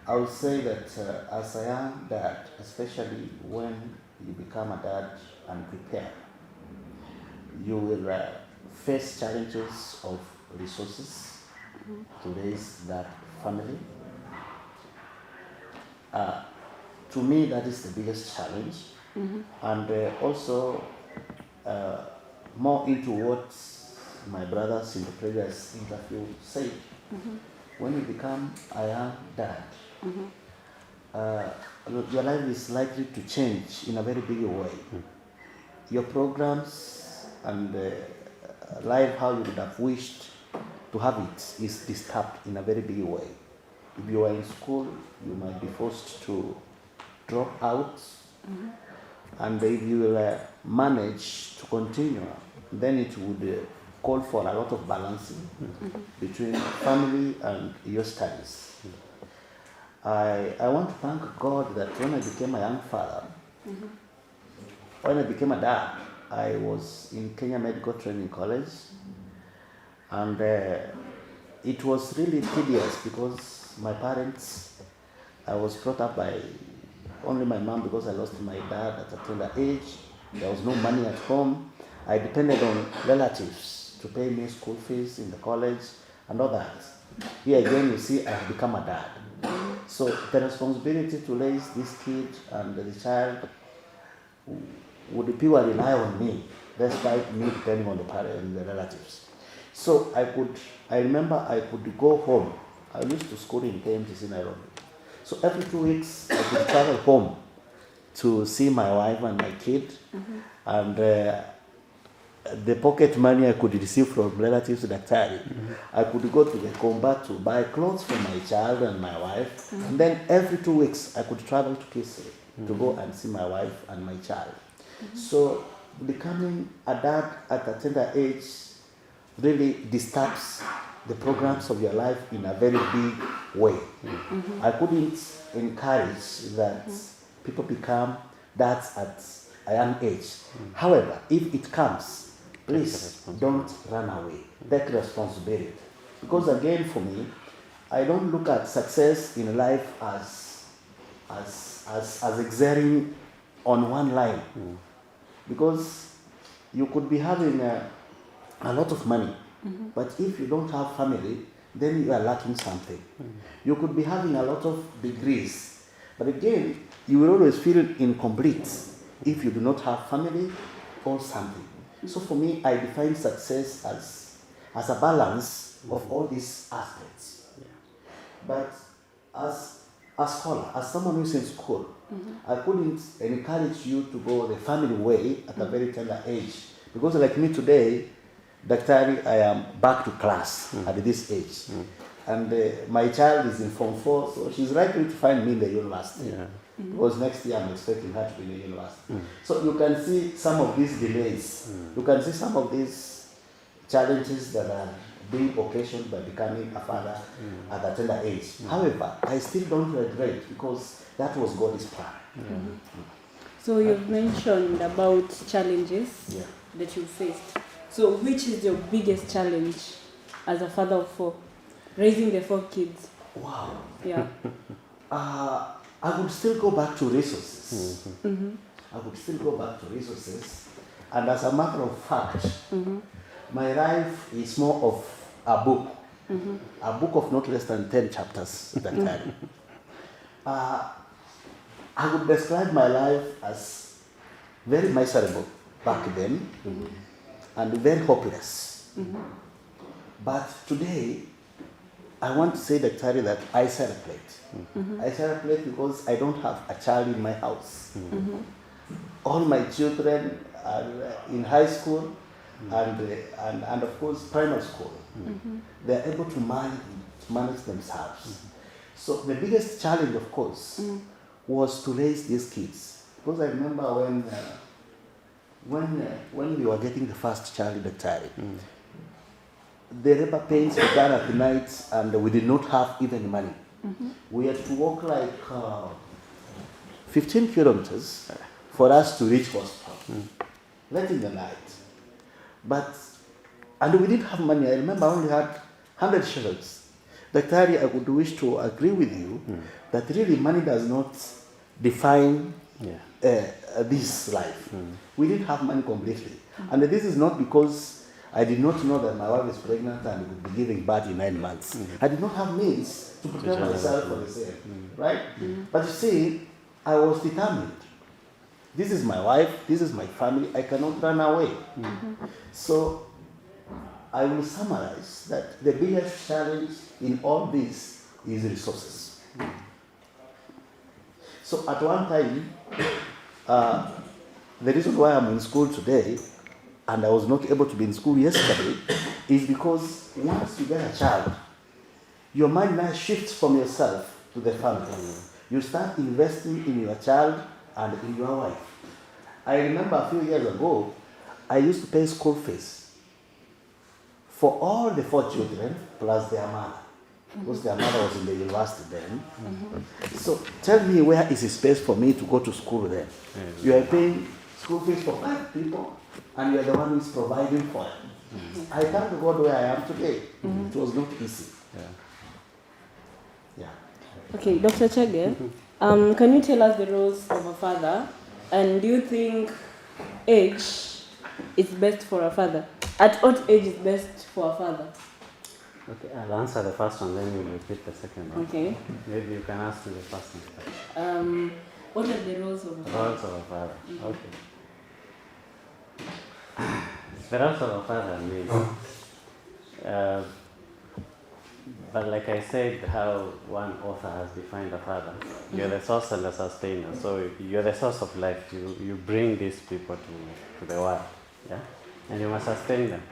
I would say that as a young dad, especially when you become a dad and prepare, you will face challenges of resources to raise that family. To me, that is the biggest challenge. And also more into what my brothers in the previous interview said. When you become a young dad, your life is likely to change in a very big way. Your programs and life how you would have wished to have it is disturbed in a very big way. if you are in school, you might be forced to drop out. And if you manage to continue, then it would call for a lot of balancing between family and your studies. I want to thank God that when I became a young father, when I became a dad, I was in Kenya Medical Training College, and it was really tedious because my parents, I was brought up by only my mom because I lost my dad at a tender age. There was no money at home. I depended on relatives to pay me school fees in the college and all that. Here again, you see, I have become a dad. So the responsibility to raise this kid and the child would purely rely on me, despite me depending on the parents and the relatives. So I remember I could go home. I used to school in KMTC Nairobi. So every 2 weeks, I could travel home to see my wife and my kid. And the pocket money I could receive from relatives, daktari, I could go to the Komba to buy clothes for my child and my wife. And then every 2 weeks, I could travel to Kisii to go and see my wife and my child. So becoming a dad at a tender age really disturbs the programs of your life in a very big way. I couldn't encourage that people become dads at a young age. However, if it comes, please don't run away. Take responsibility. Because again, for me, I don't look at success in life as excelling on one line. Because you could be having a lot of money, but if you don't have family, then you are lacking something. You could be having a lot of degrees, but again, you will always feel incomplete if you do not have family or something. So for me, I define success as a balance of all these aspects. But as a scholar, as someone who's in school, I couldn't encourage you to go the family way at a very tender age. Because like me today, daktari, I am back to class at this age. And my child is in Form 4, so she's likely to find me in the university. Because next year I'm expecting her to be in the university. So you can see some of these delays. You can see some of these challenges that are being occasioned by becoming a father at a tender age. However, I still don't regret because that was God's plan. So you've mentioned about challenges that you faced. So which is your biggest challenge as a father of 4, raising the 4 kids? Wow. Yeah. I would still go back to resources. I would still go back to resources. And as a matter of fact, my life is more of a book. A book of not less than 10 chapters. I would describe my life as very miserable back then and very hopeless. But today, I want to say, daktari, that I celebrate. I celebrate because I don't have a child in my house. All my children are in high school and of course primary school. They're able to manage themselves. So the biggest challenge, of course, was to raise these kids. Because I remember when we were getting the first child, daktari, the labor pains began at night and we did not have even money. We had to walk like 15 kilometers for us to reach hospital, late in the night. And we didn't have money. I remember I only had 100 shillings. Daktari, I would wish to agree with you that really money does not define this life. We didn't have money completely. And this is not because I did not know that my wife is pregnant and would be giving birth in 9 months. I did not have means to prepare myself for the same, right? But you see, I was determined. This is my wife, this is my family, I cannot run away. So I will summarize that the biggest challenge in all this is resources. So at one time, the reason why I'm in school today and I was not able to be in school yesterday is because once you get a child, your mind now shifts from yourself to the family. You start investing in your child and in your wife. I remember a few years ago, I used to pay school fees for all the 4 children plus their mother. Because their mother was in the university then. So tell me, where is the space for me to go to school then? You are paying school fees for 5 people and you are the one who is providing for them. I thank God where I am today. It was not easy. Yeah. Okay, Dr. Chege, can you tell us the roles of a father? And do you think age is best for a father? At what age is best for a father? Okay, I'll answer the first one, then you'll repeat the second one. Okay. Maybe you can ask me the first one. What are the roles of a father? Roles of a father. Okay. The roles of a father means, but like I said, how one author has defined a father, you're the source and the sustainer. So you're the source of life. You bring these people to the world, yeah, and you must sustain them.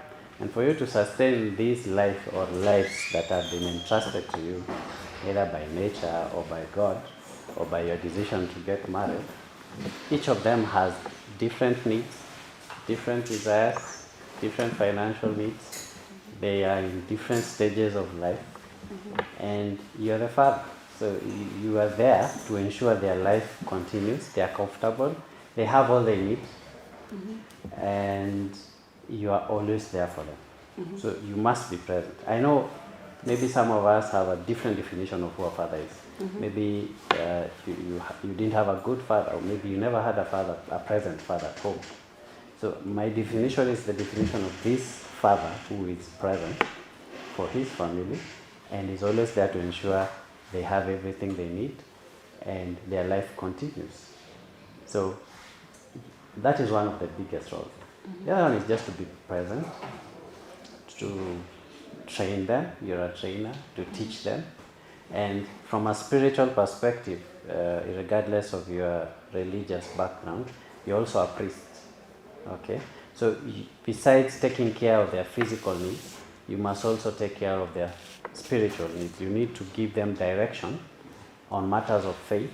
And for you to sustain these life or lives that have been entrusted to you, either by nature or by God or by your decision to get married, each of them has different needs, different desires, different financial needs. They are in different stages of life, and you're the father. So you are there to ensure their life continues, they are comfortable, they have all they need, and you are always there for them. So you must be present. I know maybe some of us have a different definition of who a father is. Maybe you didn't have a good father, or maybe you never had a present father at home. So my definition is the definition of this father who is present for his family and is always there to ensure they have everything they need and their life continues. So that is one of the biggest roles. The other one is just to be present, to train them. You're a trainer, to teach them. And from a spiritual perspective, regardless of your religious background, you're also a priest. Okay? So besides taking care of their physical needs, you must also take care of their spiritual needs. You need to give them direction on matters of faith,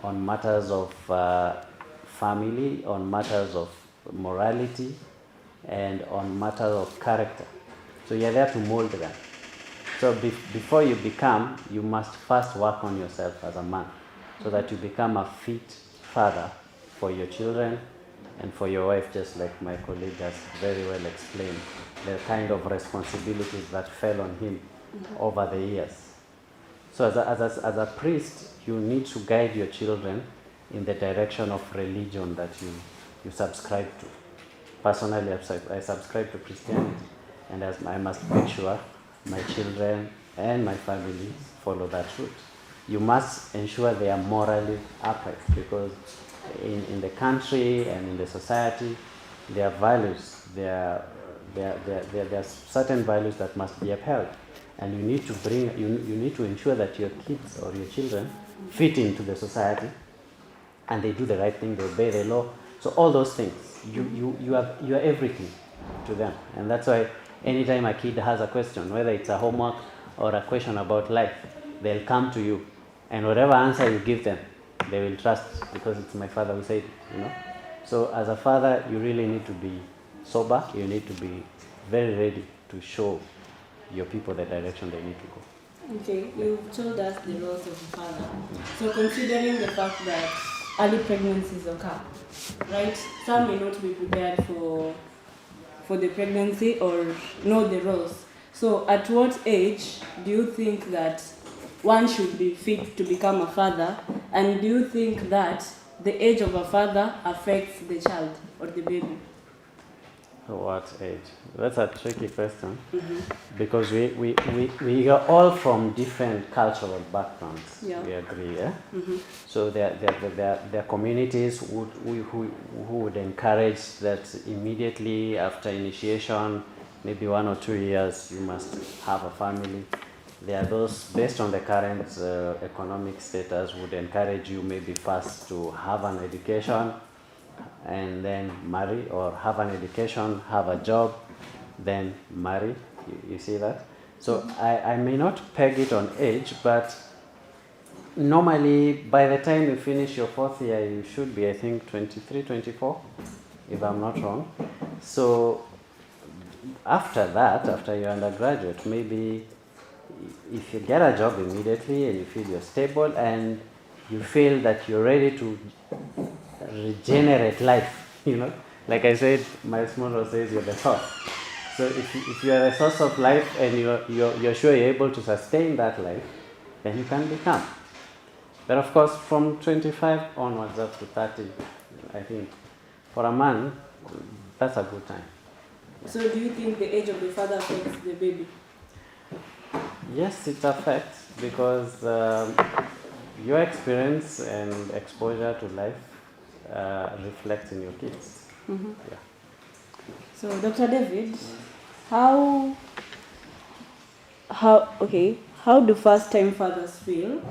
on matters of family, on matters of morality, and on matters of character. So you're there to mold them. So before you become, you must first work on yourself as a man, so that you become a fit father for your children and for your wife, just like my colleague has very well explained, the kind of responsibilities that fell on him over the years. So as a priest, you need to guide your children in the direction of religion that you subscribe to. Personally, I subscribe to Christianity, and I must make sure my children and my family follow that route. You must ensure they are morally upright, because in the country and in the society, there are values, there are certain values that must be upheld, and you need to ensure that your kids or your children fit into the society, and they do the right thing, they obey the law. So all those things, you are everything to them, and that's why anytime a kid has a question, whether it's a homework or a question about life, they'll come to you, and whatever answer you give them, they will trust, because it's my father who said it, So as a father, you really need to be sober. You need to be very ready to show your people the direction they need to go. Okay, you've told us the roles of a father. So considering the fact that early pregnancies occur, right? Some may not be prepared for the pregnancy or know the roles. So at what age do you think that one should be fit to become a father? And do you think that the age of a father affects the child or the baby? What age? That's a tricky question, because we are all from different cultural backgrounds. Yeah. We agree, yeah. So there are communities who would encourage that immediately after initiation, maybe 1 or 2 years, you must have a family. There are those, based on the current economic status, would encourage you maybe first to have an education and then marry, or have an education, have a job, then marry. You see that? So I may not peg it on age, but normally by the time you finish your 4th year, you should be, I think, 23, 24, if I'm not wrong. So after that, after your undergraduate, maybe if you get a job immediately and you feel you're stable and you feel that you're ready to regenerate life, like I said, my motto says you're the source. So if you're the source of life and you're sure you're able to sustain that life, then you can become. But of course, from 25 onwards up to 30, I think for a man, that's a good time. So do you think the age of the father affects the baby? Yes, it affects because your experience and exposure to life reflects in your kids. Yeah. So Dr. David, how do first-time fathers feel,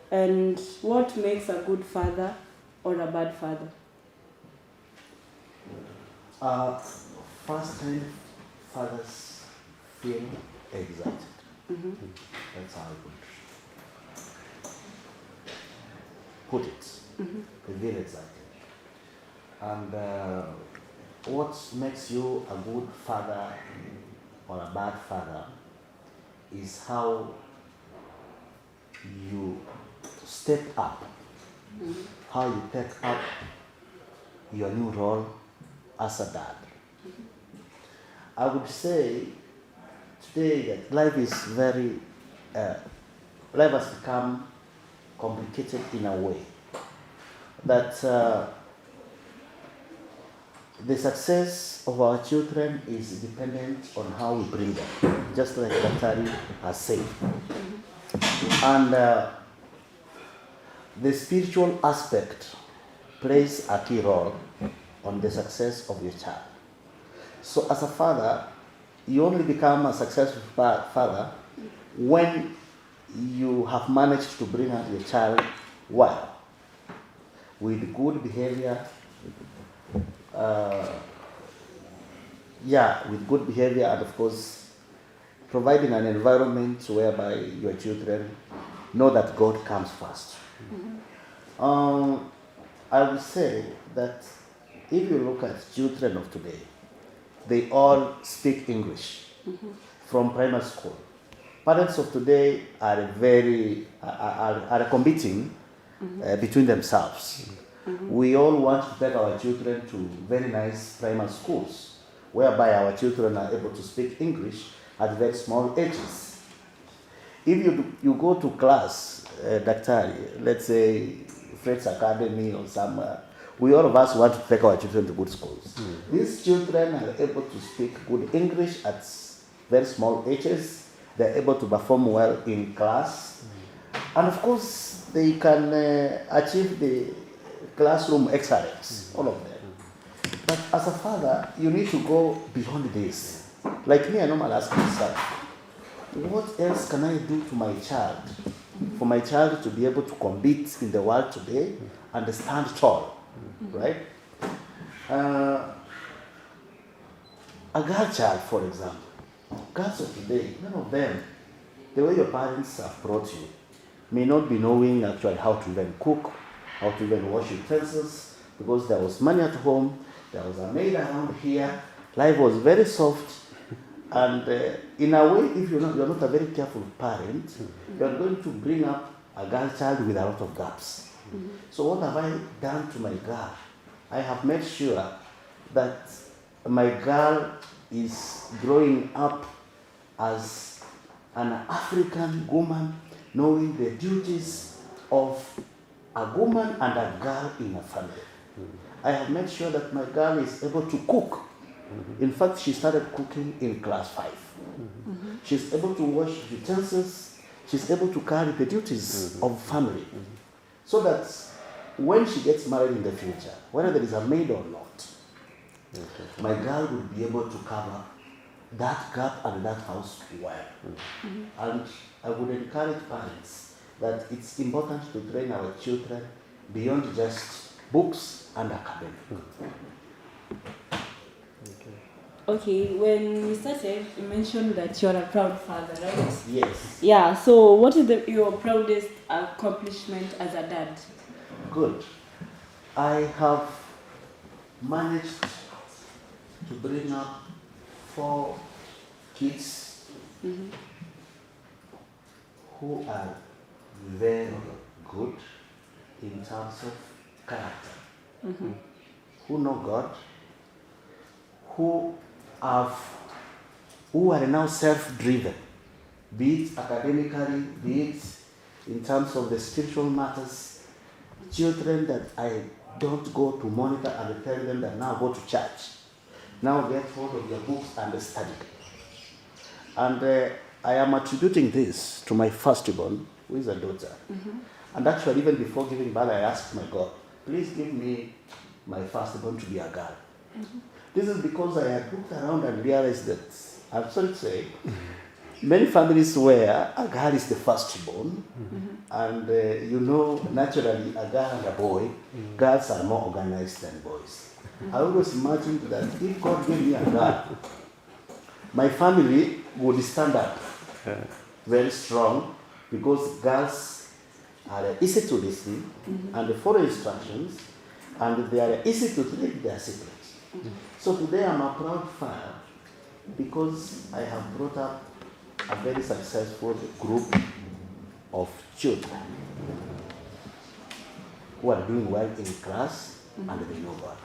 and what makes a good father or a bad father? First time fathers feel excited. That's how I would put it. They feel excited. And what makes you a good father or a bad father is how you step up, how you take up your new role as a dad. I would say today that life is life has become complicated in a way that the success of our children is dependent on how we bring them, just like Daktari has said. And the spiritual aspect plays a key role on the success of your child. So as a father, you only become a successful father when you have managed to bring up your child well, with good behavior, with good behavior, and of course, providing an environment whereby your children know that God comes first. I would say that if you look at children of today, they all speak English from primary school. Parents of today are are competing between themselves. We all want to take our children to very nice primary schools, whereby our children are able to speak English at very small ages. If you go to class, Daktari, let's say Fred's Academy or somewhere, we all of us want to take our children to good schools. These children are able to speak good English at very small ages. They're able to perform well in class. And of course, they can achieve the classroom excellence, all of them. But as a father, you need to go beyond this. Like me, I normally ask myself, what else can I do to my child for my child to be able to compete in the world today and stand tall, right? A girl child, for example, girls of today, none of them, the way your parents have brought you, may not be knowing actually how to even cook, how to even wash utensils, because there was money at home, there was a maid around here, life was very soft, and in a way, if you're not a very careful parent, you're going to bring up a girl child with a lot of gaps. So what have I done to my girl? I have made sure that my girl is growing up as an African woman, knowing the duties of a woman and a girl in a family. I have made sure that my girl is able to cook. In fact, she started cooking in class 5. She's able to wash utensils. She's able to carry the duties of family. So that when she gets married in the future, whether there is a maid or not, my girl will be able to cover that gap and that house well. And I would encourage parents that it's important to train our children beyond just books and academic. Okay, when you started, you mentioned that you're a proud father, right? Yes. Yeah, so what is your proudest accomplishment as a dad? Good. I have managed to bring up 4 kids who are very good in terms of character, who know God, who have, who are now self-driven, be it academically, be it in terms of the spiritual matters. Children that I don't go to monitor and tell them that now go to church, now get hold of your books and study. And I am attributing this to my firstborn, who is a daughter. And actually, even before giving birth, I asked my God, please give me my firstborn to be a girl. This is because I had looked around and realized that, I'm sorry to say, many families where a girl is the firstborn, and naturally, a girl and a boy, girls are more organized than boys. I always imagined that if God gave me a girl, my family would stand up very strong, because girls are easy to listen and follow instructions, and they are easy to treat their secrets. So today I'm a proud father because I have brought up a very successful group of children who are doing well in class and they know God.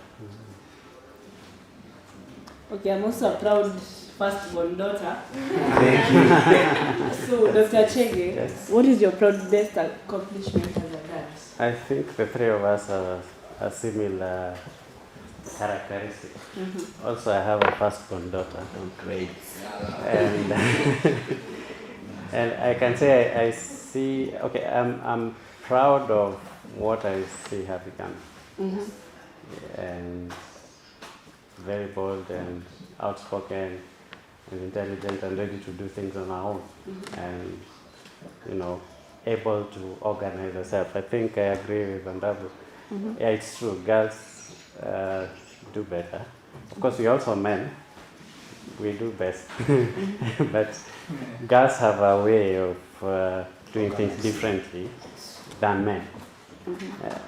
Okay, I'm also a proud firstborn daughter. Thank you. So, Dr. Chege, Yes. what is your proudest accomplishment as a dad? I think the three of us have a similar characteristic. Also, I have a firstborn daughter. Great. And and I can say I see. Okay, I'm proud of what I see her become, and very bold and outspoken and intelligent and ready to do things on her own, and able to organize herself. I think I agree with Andabu. Yeah, it's true. Girls do better. Of course, we also men. We do best, but girls have a way of doing things differently than men.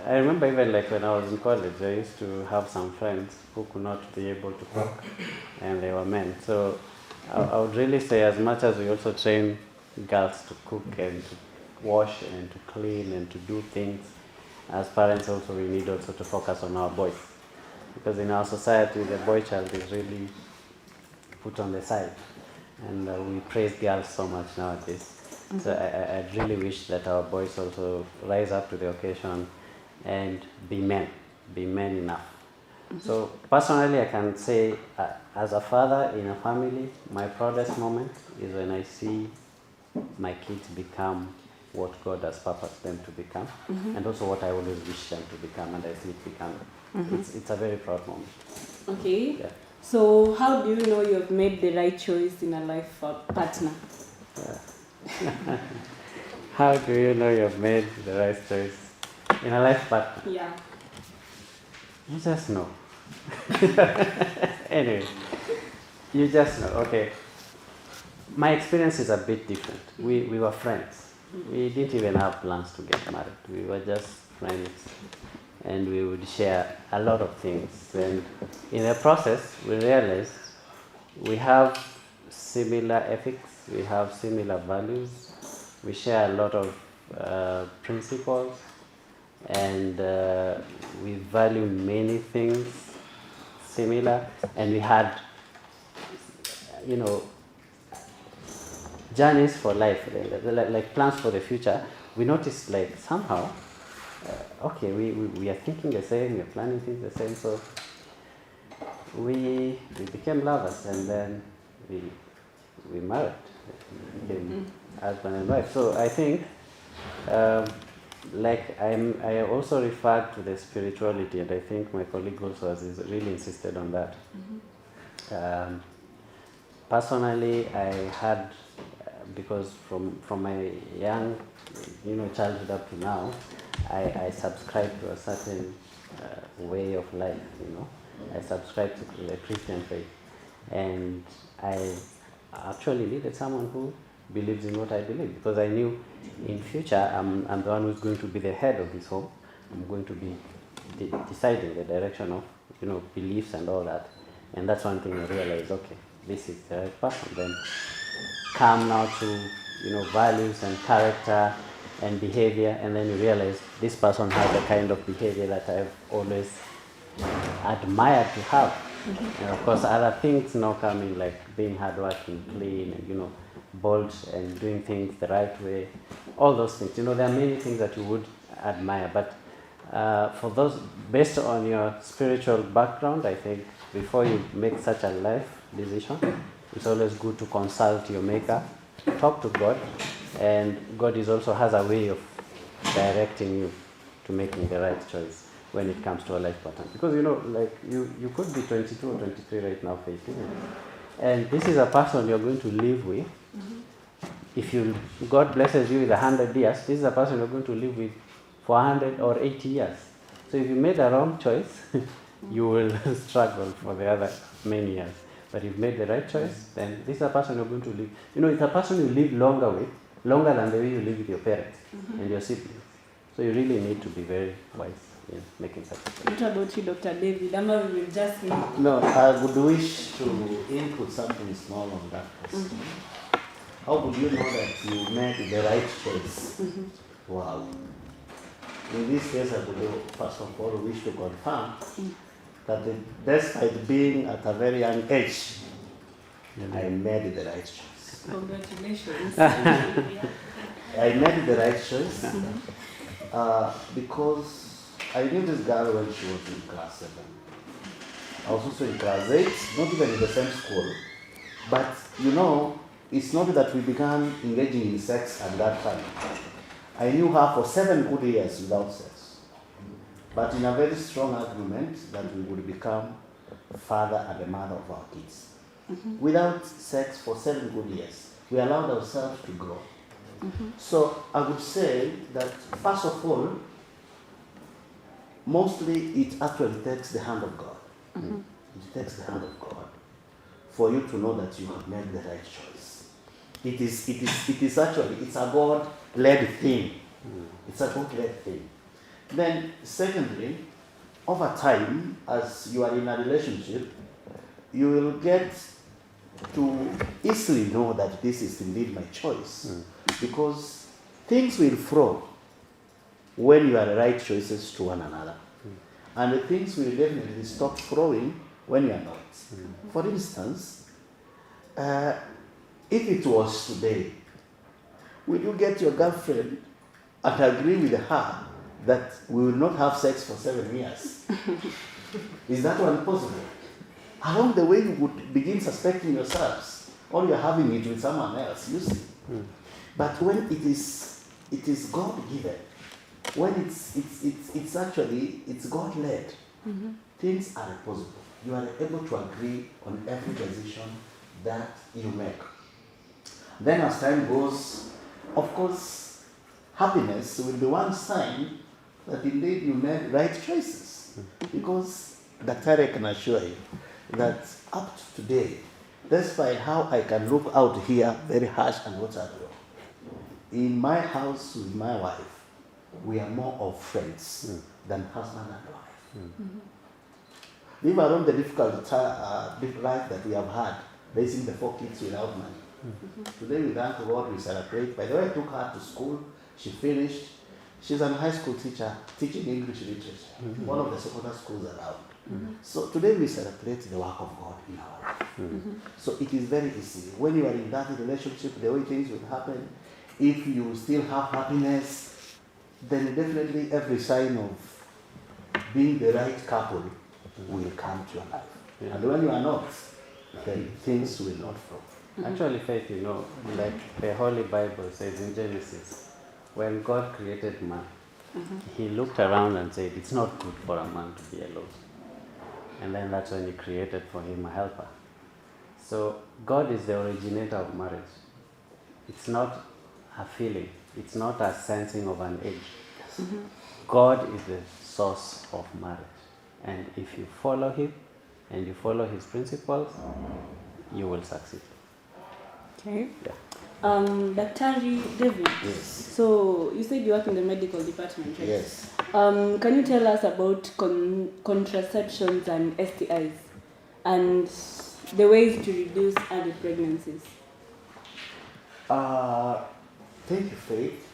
I remember even like when I was in college, I used to have some friends who could not be able to cook, and they were men. So I would really say, as much as we also train girls to cook and to wash and to clean and to do things, as parents also we need also to focus on our boys, because in our society the boy child is really put on the side, and we praise girls so much nowadays. So I really wish that our boys also rise up to the occasion and be men enough. So personally, I can say, as a father in a family, my proudest moment is when I see my kids become what God has purposed them to become, and also what I always wish them to become, and I see it becoming. It's a very proud moment. Okay. Yeah. So, how do you know you have made the right choice in a life partner? How do you know you've made the right choice in a life partner? Yeah. You just know. Anyway, you just know. Okay. My experience is a bit different. We were friends. We didn't even have plans to get married. We were just friends, and we would share a lot of things. And in the process, we realized we have similar ethics, we have similar values, we share a lot of principles, and we value many things similar, and we had, journeys for life, like plans for the future. We noticed like somehow, okay, we are thinking the same, we are planning things the same, so we became lovers, and then we married, we became husband and wife. So I think, I also referred to the spirituality, and I think my colleague also has really insisted on that. Personally, I had, because from my young, childhood up to now, I subscribe to a certain way of life. I subscribe to the Christian faith, And I actually needed someone who believes in what I believe, because I knew in future I'm the one who's going to be the head of this home. I'm going to be deciding the direction of beliefs and all that. And that's one thing I realized. Okay, this is the right person. Then come now to values and character and behavior, and then you realize this person has the kind of behavior that I've always admired to have. And of course, other things now come in, like being hardworking, clean, and bold, and doing things the right way. All those things. There are many things that you would admire, but for those, based on your spiritual background, I think before you make such a life decision, it's always good to consult your maker, talk to God, and God also has a way of directing you to making the right choice when it comes to a life partner. Because like you could be 22 or 23 right now, Faith, isn't it? And this is a person you're going to live with. If God blesses you with 100 years, this is a person you're going to live with for 100 or 80 years. So if you made the wrong choice, you will struggle for the other many years. But if you've made the right choice, then this is a person you're going to live. It's a person you live longer with, longer than the way you live with your parents and your siblings. So you really need to be very wise in making such a choice. What about you, Dr. David? We will just No, I would wish to input something small on that question. How would you know that you made the right choice? Wow. In this case, I would first of all wish to confirm that despite being at a very young age, I made the right choice. Congratulations. I made the right choice because I knew this girl when she was in class 7. I was also in class 8, not even in the same school. But it's not that we began engaging in sex at that time. I knew her for 7 good years without sex. But in a very strong agreement that we would become father and a mother of our kids. Without sex for 7 good years. We allowed ourselves to grow. So I would say that first of all, mostly it actually takes the hand of God. It takes the hand of God for you to know that you have made the right choice. It is actually, it's a God-led thing. It's a God-led thing. Then, secondly, over time, as you are in a relationship, you will get to easily know that this is indeed my choice. Because things will flow when you are right choices to one another. And the things will definitely stop flowing when you are not. For instance, if it was today, will you get your girlfriend and agree with her that we will not have sex for 7 years? Is that one possible? Along the way, you would begin suspecting yourselves, or you're having it with someone else, you see. But when it is God-given, when it's actually God-led, things are possible. You are able to agree on every decision that you make. Then as time goes, of course, happiness will be one sign that indeed you made right choices. Because Dr. can assure you that up to today, despite how I can look out here very harsh and what have you, in my house with my wife, we are more of friends than husband and wife. Leave alone the difficult life that we have had, raising the 4 kids without money. Today we thank God, we celebrate. By the way, I took her to school, she finished. She's a high school teacher, teaching English literature, one of the secondary schools around. So today we celebrate the work of God in our life. So it is very easy. When you are in that relationship, the way things will happen, if you still have happiness, then definitely every sign of being the right couple will come to your life. And when you are not, then things will not flow. Actually, Faith, like the Holy Bible says in Genesis, when God created man, he looked around and said, it's not good for a man to be alone. And then that's when he created for him a helper. So God is the originator of marriage. It's not a feeling. It's not a sensing of an age. God is the source of marriage. And if you follow him, and you follow his principles, you will succeed. Okay. Yeah. Daktari David. Yes. So you said you work in the medical department, right? Yes. Can you tell us about contraceptions and STIs and the ways to reduce early pregnancies? Thank you, Faith.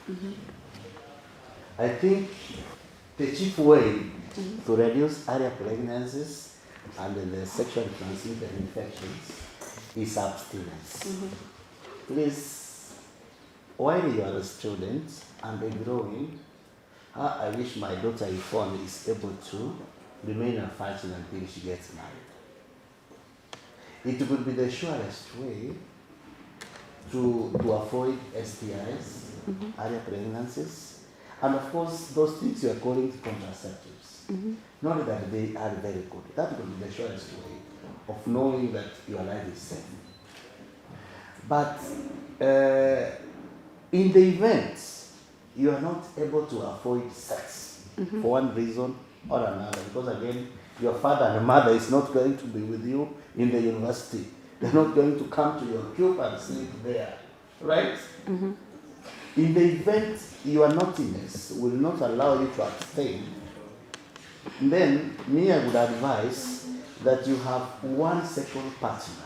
I think the chief way to reduce early pregnancies and the sexually transmitted infections is abstinence. Please, while you are a student and growing, I wish my daughter Yvonne is able to remain a virgin until she gets married. It would be the surest way to avoid STIs, early pregnancies, and of course those things you are calling contraceptives. Not that they are very good. That would be the surest way of knowing that your life is safe. But in the event you are not able to avoid sex for one reason or another, because again, your father and mother is not going to be with you in the university. They're not going to come to your cube and sleep there, right? In the event your naughtiness will not allow you to abstain, then me, I would advise that you have one sexual partner.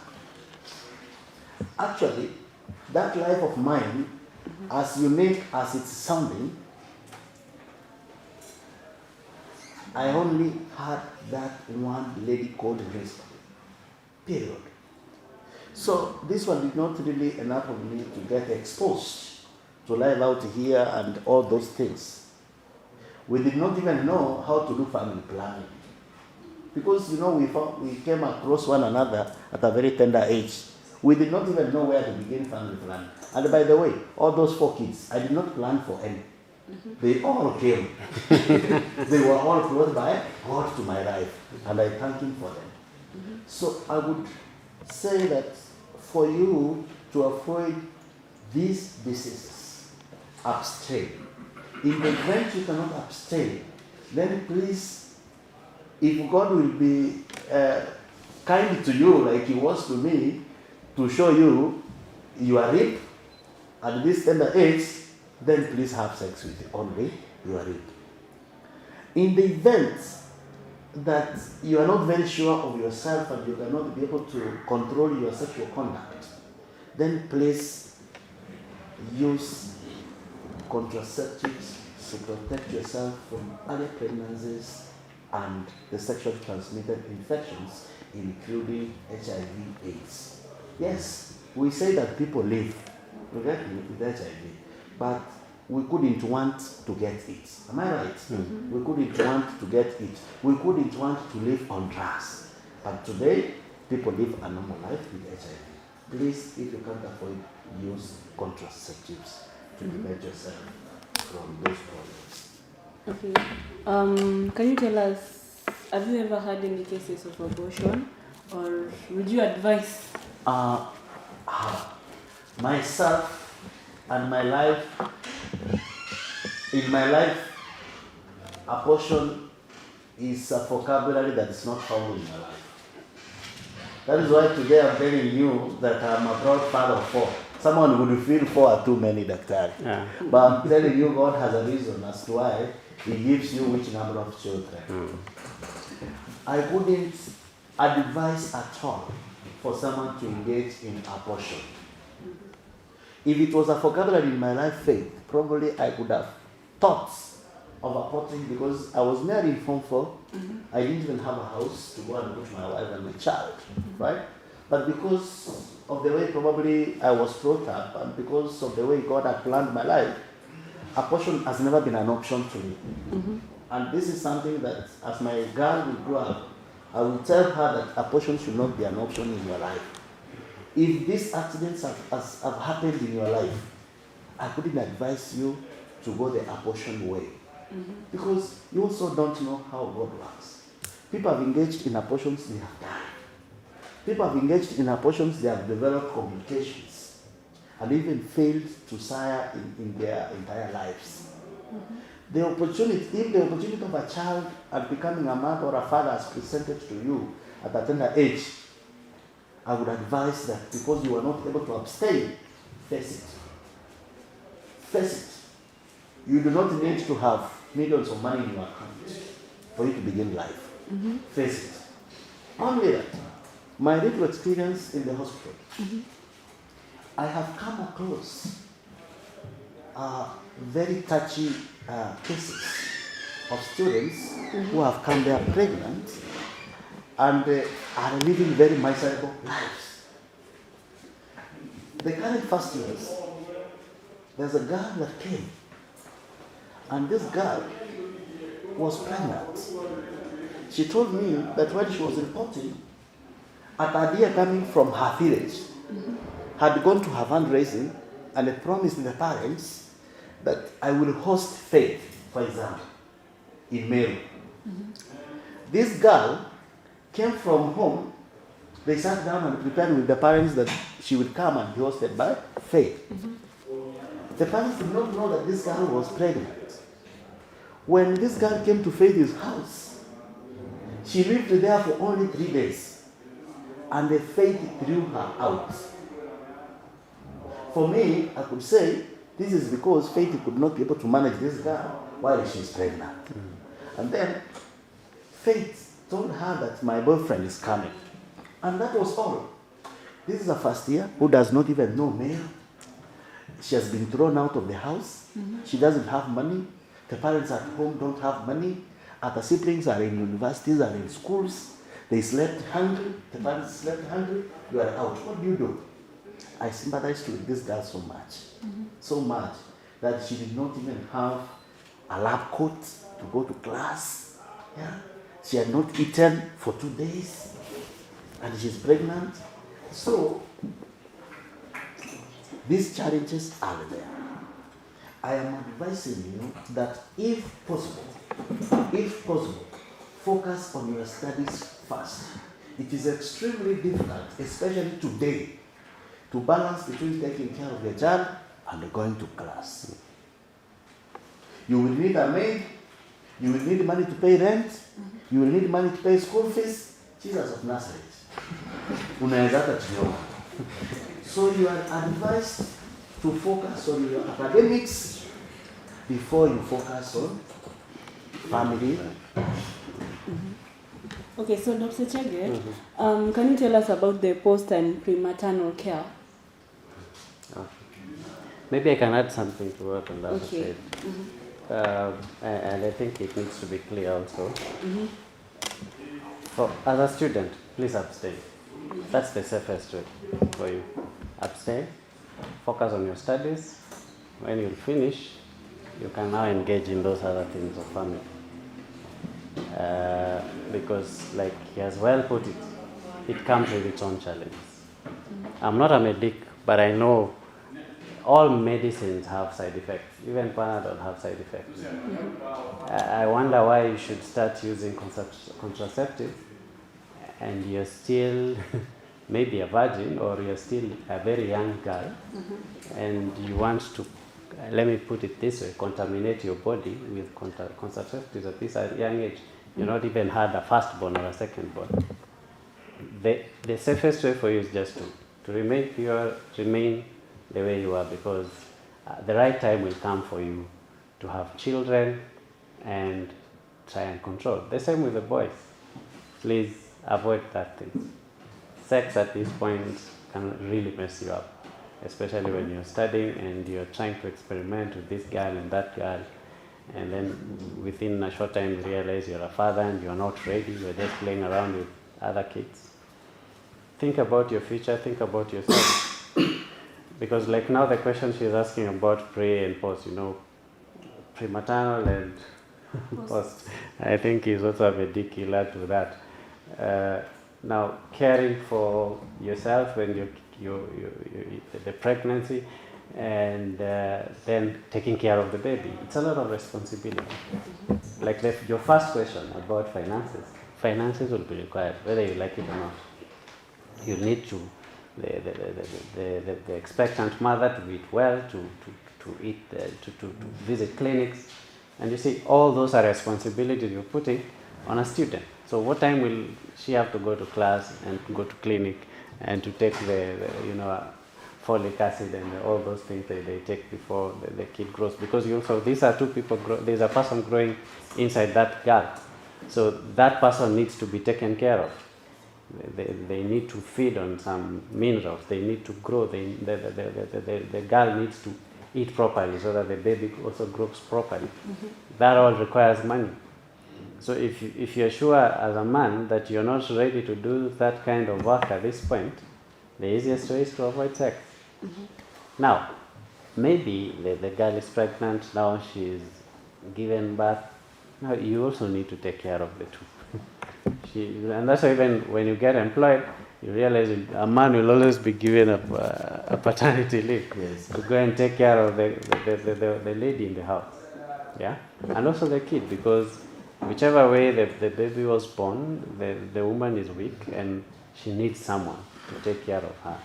Actually, that life of mine, as unique as it's sounding, I only had that one lady called Grace. Period. So this one did not really enable me to get exposed to life out here and all those things. We did not even know how to do family planning. Because, we came across one another at a very tender age. We did not even know where to begin family planning. And by the way, all those 4 kids, I did not plan for any. They all came. They were all brought by God to my life, and I thank Him for them. So I would say that for you to avoid these diseases, abstain. In the event you cannot abstain, then please, if God will be kind to you like He was to me, to show you are rib at this tender age, then please have sex with only your rib. In the event that you are not very sure of yourself and you cannot be able to control your sexual conduct, then please use contraceptives to protect yourself from early pregnancies and the sexually transmitted infections, including HIV/AIDS. Yes, we say that people live with HIV, but we couldn't want to get it. Am I right? We couldn't want to get it. We couldn't want to live on drugs. But today, people live a normal life with HIV. Please, if you can't afford, use contraceptives to prevent yourself from those problems. Okay. Can you tell us, have you ever had any cases of abortion, or would you advise? Myself and my life, in my life, abortion is a vocabulary that is not found in my life. That is why today I'm telling you that I'm a proud father of 4. Someone would feel 4 are too many, Doctor. Yeah. But I'm telling you, God has a reason as to why He gives you which number of children. I wouldn't advise at all for someone to engage in abortion. If it was a vocabulary in my life, Faith, probably I could have thoughts of aborting because I was married in Form 4. I didn't even have a house to go and put my wife and my child, right? But because of the way probably I was brought up and because of the way God had planned my life, abortion has never been an option to me. And this is something that as my girl will grow up, I will tell her that abortion should not be an option in your life. If these accidents have happened in your life, I couldn't advise you to go the abortion way. Because you also don't know how God works. People have engaged in abortions, they have died. People have engaged in abortions, they have developed complications and even failed to sire in their entire lives. If the opportunity of a child and becoming a mother or a father is presented to you, at a tender age, I would advise that because you are not able to abstain, face it. Face it. You do not need to have millions of money in your account for you to begin life. Face it. Only that. My little experience in the hospital, I have come across very touchy cases of students who have come there pregnant and are living very miserable lives. The current first years, there's a girl that came, and this girl was pregnant. She told me that when she was reporting, an idea coming from her village had gone to her fundraising and they promised the parents that I will host faith, for example, in Meru. This girl came from home. They sat down and prepared with the parents that she would come and be hosted by faith. The parents did not know that this girl was pregnant. When this girl came to Faith's house, she lived there for only 3 days, and the Faith threw her out. For me, I could say this is because Faith could not be able to manage this girl while she's pregnant. And then Faith told her that my boyfriend is coming. And that was all. This is a first year who does not even know Meru. She has been thrown out of the house. She doesn't have money. The parents at home don't have money. Other siblings are in universities, are in schools. They slept hungry. The parents slept hungry. You are out. What do? I sympathized with this girl so much. So much that she did not even have a lab coat to go to class. Yeah. She had not eaten for 2 days. And she's pregnant. So, these challenges are there. I am advising you that if possible, focus on your studies first. It is extremely difficult, especially today, to balance between taking care of your child and going to class. You will need a maid, you will need money to pay rent, you will need money to pay school fees. Jesus of Nazareth. So you are advised to focus on your academics before you focus on family. Okay, so Dr. Chege, can you tell us about the post and prematernal care? Maybe I can add something to what Andasa Okay. said. And I think it needs to be clear also. As a student, please abstain. That's the safest way for you. Abstain, focus on your studies. When you finish, you can now engage in those other things of family. Because, like he has well put it, it comes with its own challenges. I'm not a medic, but I know all medicines have side effects. Even Panadol have side effects. I wonder why you should start using contraceptives and you're still maybe a virgin or you're still a very young girl and you want to, let me put it this way, contaminate your body with contraceptives at this young age. You've not even had a firstborn or a secondborn. The safest way for you is just to remain pure, remain the way you are, because the right time will come for you to have children and try and control. The same with the boys. Please avoid that thing. Sex at this point can really mess you up, especially when you're studying and you're trying to experiment with this girl and that girl, and then within a short time you realize you're a father and you're not ready, you're just playing around with other kids. Think about your future, think about yourself. Because like now the question she's asking about pre and post, prematernal and post, I think is also a ridiculous to that. Now, caring for yourself when the pregnancy and then taking care of the baby, it's a lot of responsibility. Like your first question about finances will be required, whether you like it or not. You need to, the expectant mother to eat well, to visit clinics, and you see all those are responsibilities you're putting on a student. So what time will she have to go to class and go to clinic and to take the folic acid and all those things that they take before the kid grows? Because these are two people, there's a person growing inside that girl. So that person needs to be taken care of. They need to feed on some minerals. They need to grow. The girl needs to eat properly so that the baby also grows properly. That all requires money. So if you're sure as a man that you're not ready to do that kind of work at this point, the easiest way is to avoid sex. Now, maybe the girl is pregnant, now she's given birth. Now you also need to take care of the two. And that's why even when you get employed, you realize a man will always be given a paternity leave to go and take care of the lady in the house. Yeah? And also the kid, because whichever way the baby was born, the woman is weak and she needs someone to take care of her.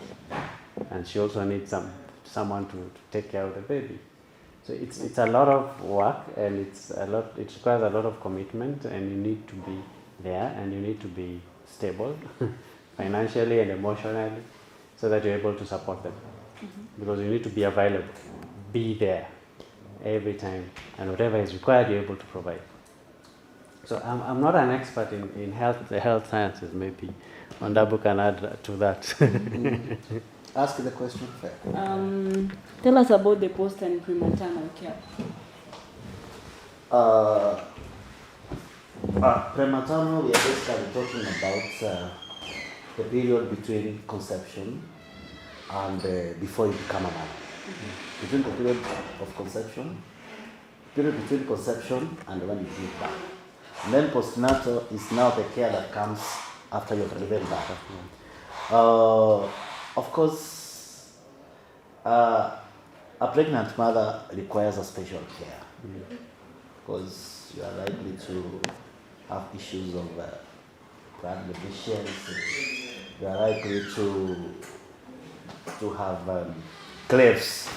And she also needs someone to take care of the baby. So it's a lot of work, and it requires a lot of commitment, and you need to be there, and you need to be stable financially and emotionally so that you're able to support them. Because you need to be available, be there every time, and whatever is required, you're able to provide. So I'm not an expert in the health sciences. Maybe Ondabu can add to that. Ask the question first. Tell us about the post and prematernal care. Prematernal, we are basically talking about the period between conception and before you become a mother. Between the period of conception, period between conception and when you give birth. And then postnatal is now the care that comes after you've given birth. Of course, a pregnant mother requires a special care because you are likely to have issues of blood deficiency. You are likely to have cravings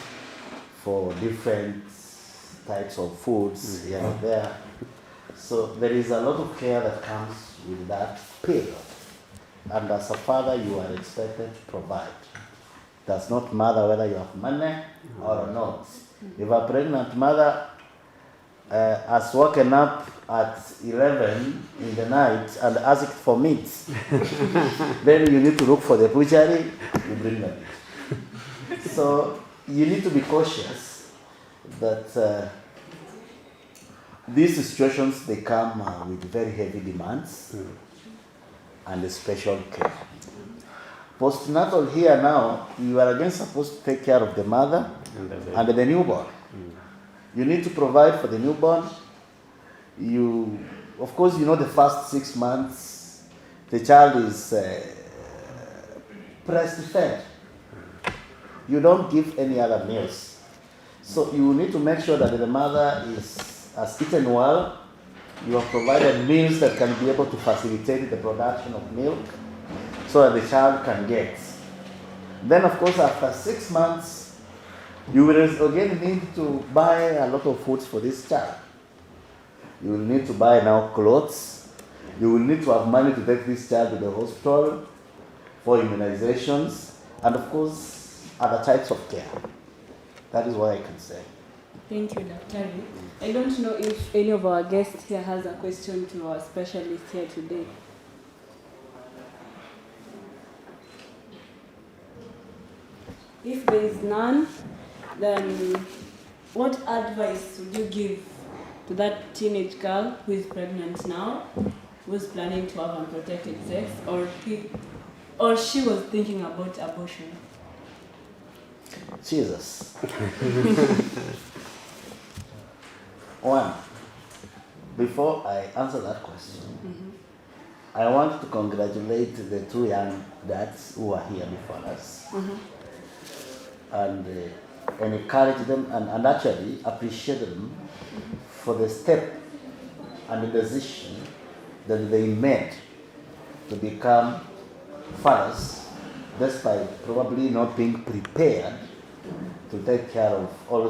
for different types of foods here and there. So there is a lot of care that comes with that period. And as a father, you are expected to provide. Does not matter whether you have money or not. If a pregnant mother has woken up at 11 in the night and asked for meat, then you need to look for the butchery, you bring the meat. So you need to be cautious that these situations, they come with very heavy demands and a special care. Postnatal here now, you are again supposed to take care of the mother and the newborn. You need to provide for the newborn. Of course, the first 6 months, the child is breastfed. You don't give any other meals. So you need to make sure that the mother has eaten well. You have provided meals that can be able to facilitate the production of milk so that the child can get. Then, of course, after 6 months, you will again need to buy a lot of foods for this child. You will need to buy now clothes. You will need to have money to take this child to the hospital for immunizations, and of course, other types of care. That is what I can say. Thank you, Dr. I don't know if any of our guests here has a question to our specialist here today. If there is none, then what advice would you give to that teenage girl who is pregnant now, who is planning to have unprotected sex, or she was thinking about abortion? Jesus. One, before I answer that question, I want to congratulate the 2 young dads who are here before us and encourage them and actually appreciate them for the step and the decision that they made to become fathers, despite probably not being prepared to take care of or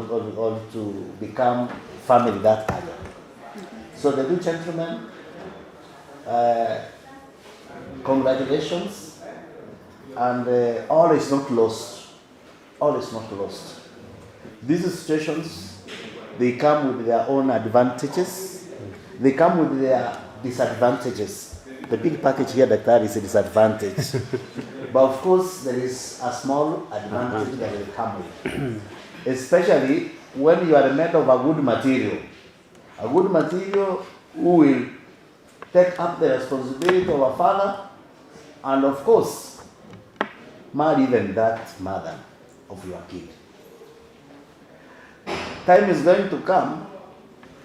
to become family that early. So the two gentlemen, Uh, Congratulations, and all is not lost. All is not lost. These situations, they come with their own advantages. They come with their disadvantages. The big package here, Dr. is a disadvantage. But of course, there is a small advantage that will come with. Especially when you are made of a good material. A good material who will take up the responsibility of a father, and of course, marry even that mother of your kid. Time is going to come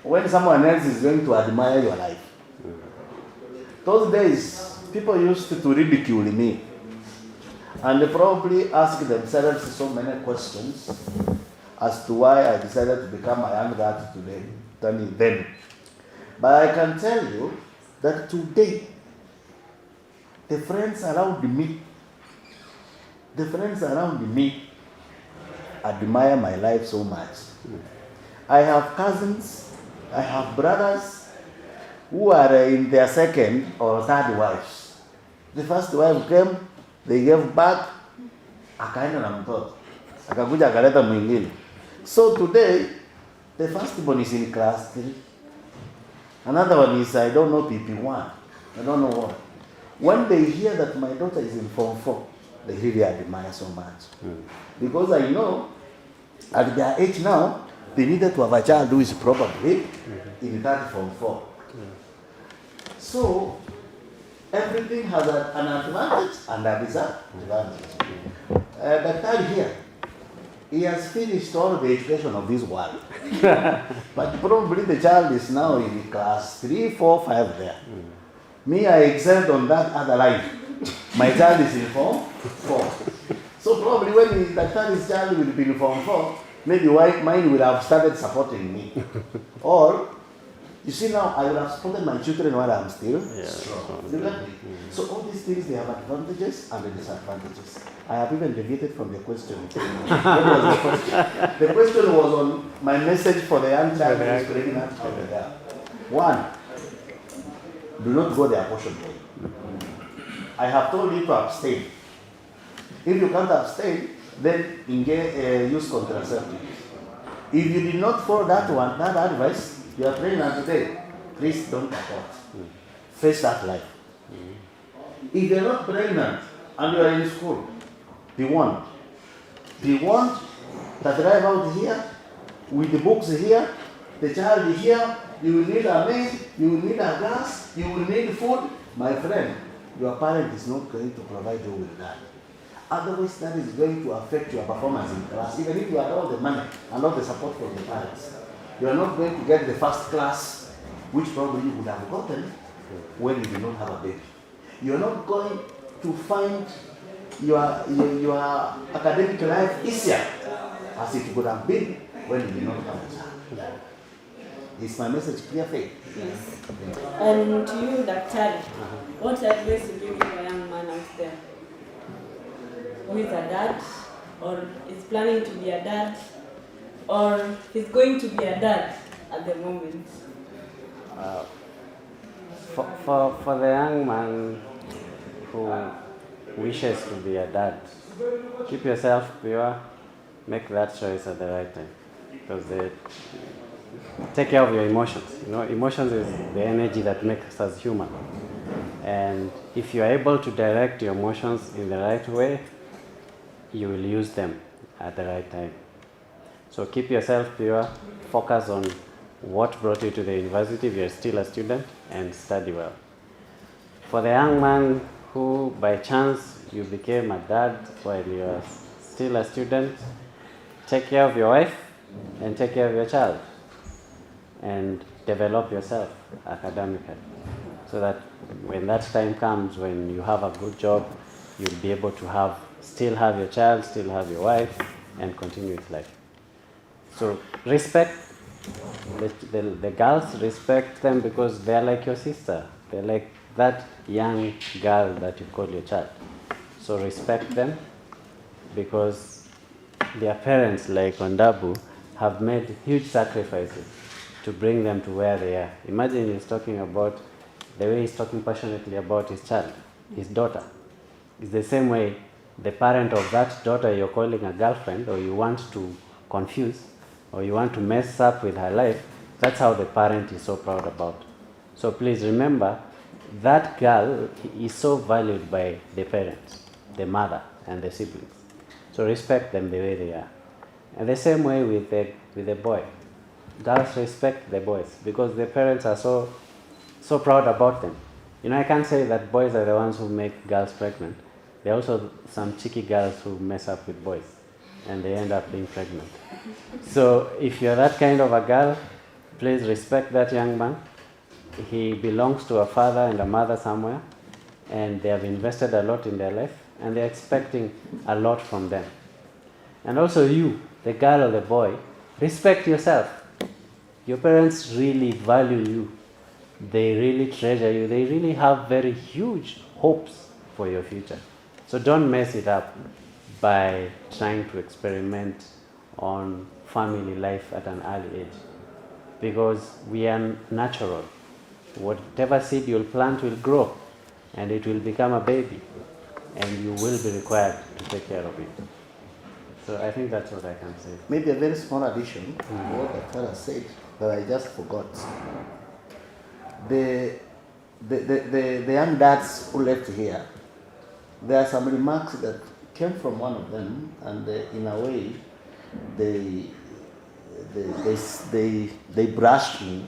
when someone else is going to admire your life. Those days, people used to ridicule me, and they probably ask themselves so many questions as to why I decided to become a young dad today than then. But I can tell you that today, the friends around me admire my life so much. I have cousins, I have brothers who are in their second or third wives. The first wife came, they gave birth, akaenda na mtoto, akakuja akaleta mwingine. So today, the first born is in class 3. Another one is, I don't know, PP1. I don't know what. When they hear that my daughter is in Form 4, they really admire so much. Because I know, at their age now, they needed to have a child who is probably in that Form 4. So, everything has an advantage and a disadvantage. The child here, he has finished all the education of this world. But probably the child is now in class 3, 4, 5 there. Me, I excelled on that other line. My child is in Form 4. So probably when that child will be in Form 4, maybe mine will have started supporting me. Or, you see now, I will have supported my children while I'm still strong. So all these things, they have advantages and disadvantages. I have even deviated from the question. What was the question? The question was on my message for the young child who is pregnant out there. 1, do not go the abortion way. I have told you to abstain. If you can't abstain, then use contraceptives. If you did not follow that advice, you are pregnant today, please don't abort. Face that life. If you are not pregnant and you are in school, be warned. Be warned that drive out here, with the books here, the child here, you will need a maid, you will need a gas, you will need food. My friend, your parent is not going to provide you with that. Otherwise, that is going to affect your performance in class. Even if you have all the money and all the support from the parents, you are not going to get the first class, which probably you would have gotten when you did not have a baby. You are not going to find your academic life easier as it would have been when you did not have a child. Is my message clear, Faith? Yes. And to you, Daktari, what advice would you give a young man out there who is a dad, or is planning to be a dad, or is going to be a dad at the moment? For the young man who wishes to be a dad, keep yourself pure, make that choice at the right time. Because take care of your emotions. Emotions is the energy that makes us human. And if you are able to direct your emotions in the right way, you will use them at the right time. So keep yourself pure, focus on what brought you to the university if you're still a student, and study well. For the young man who by chance you became a dad while you are still a student, take care of your wife and take care of your child, and develop yourself academically, so that when that time comes, when you have a good job, you'll be able to still have your child, still have your wife, and continue with life. So respect the girls, respect them because they're like your sister. They're like that young girl that you call your child. So respect them because their parents, like Ondabu, have made huge sacrifices to bring them to where they are. Imagine he's talking about the way he's talking passionately about his child, his daughter, is the same way the parent of that daughter you're calling a girlfriend, or you want to confuse, or you want to mess up with her life, that's how the parent is so proud about. So please remember, that girl is so valued by the parents, the mother and the siblings. So respect them the way they are. And the same way with the boy. Girls respect the boys because the parents are so proud about them. You know, I can't say that boys are the ones who make girls pregnant. There are also some cheeky girls who mess up with boys and they end up being pregnant. So if you're that kind of a girl, please respect that young man. He belongs to a father and a mother somewhere, and they have invested a lot in their life, and they're expecting a lot from them. And also you, the girl or the boy, respect yourself. Your parents really value you. They really treasure you. They really have very huge hopes for your future. So don't mess it up by trying to experiment on family life at an early age, because we are natural. Whatever seed you'll plant will grow, and it will become a baby, and you will be required to take care of it. So I think that's what I can say. Maybe a very small addition to what the fellow said that I just forgot. The young dads who left here, there are some remarks that came from one of them, and in a way, they brushed me.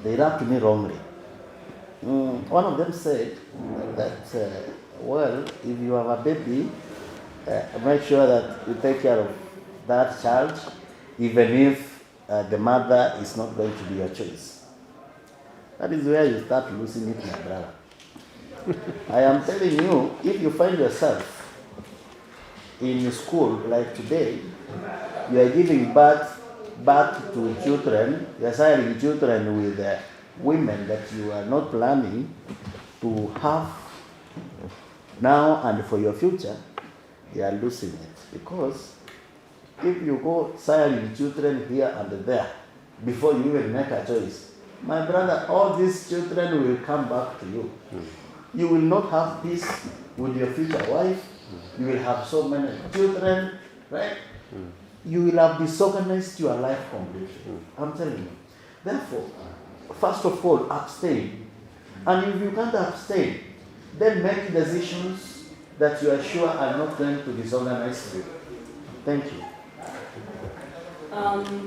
They rubbed me wrongly. One of them said that, well, if you have a baby, make sure that you take care of that child, even if the mother is not going to be your choice. That is where you start losing it, my brother. I am telling you, if you find yourself in school like today, you are giving birth to children, you are siring children with women that you are not planning to have now and for your future, you are losing it. Because if you go siring children here and there before you even make a choice, my brother, all these children will come back to you. You will not have peace with your future wife. You will have so many children, right? You will have disorganized your life completely. I'm telling you. Therefore, first of all, abstain. And if you can't abstain, then make decisions that you are sure are not going to disorganize you. Thank you.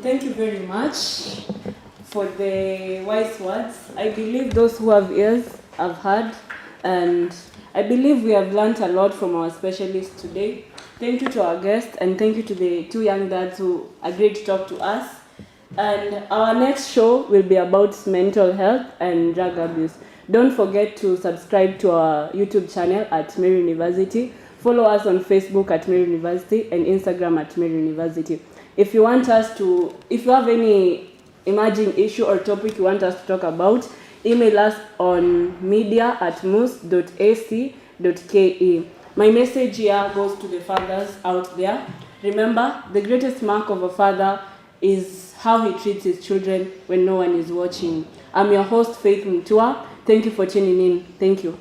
Thank you very much for the wise words. I believe those who have ears have heard, and I believe we have learned a lot from our specialists today. Thank you to our guests, and thank you to the two young dads who agreed to talk to us. And our next show will be about mental health and drug abuse. Don't forget to subscribe to our YouTube channel at Meru University. Follow us on Facebook at Meru University and Instagram at Meru University. If you have any emerging issue or topic you want us to talk about, email us on media@mus.ac.ke. My message here goes to the fathers out there. Remember, the greatest mark of a father is how he treats his children when no one is watching. I'm your host, Faith Mutua. Thank you for tuning in. Thank you.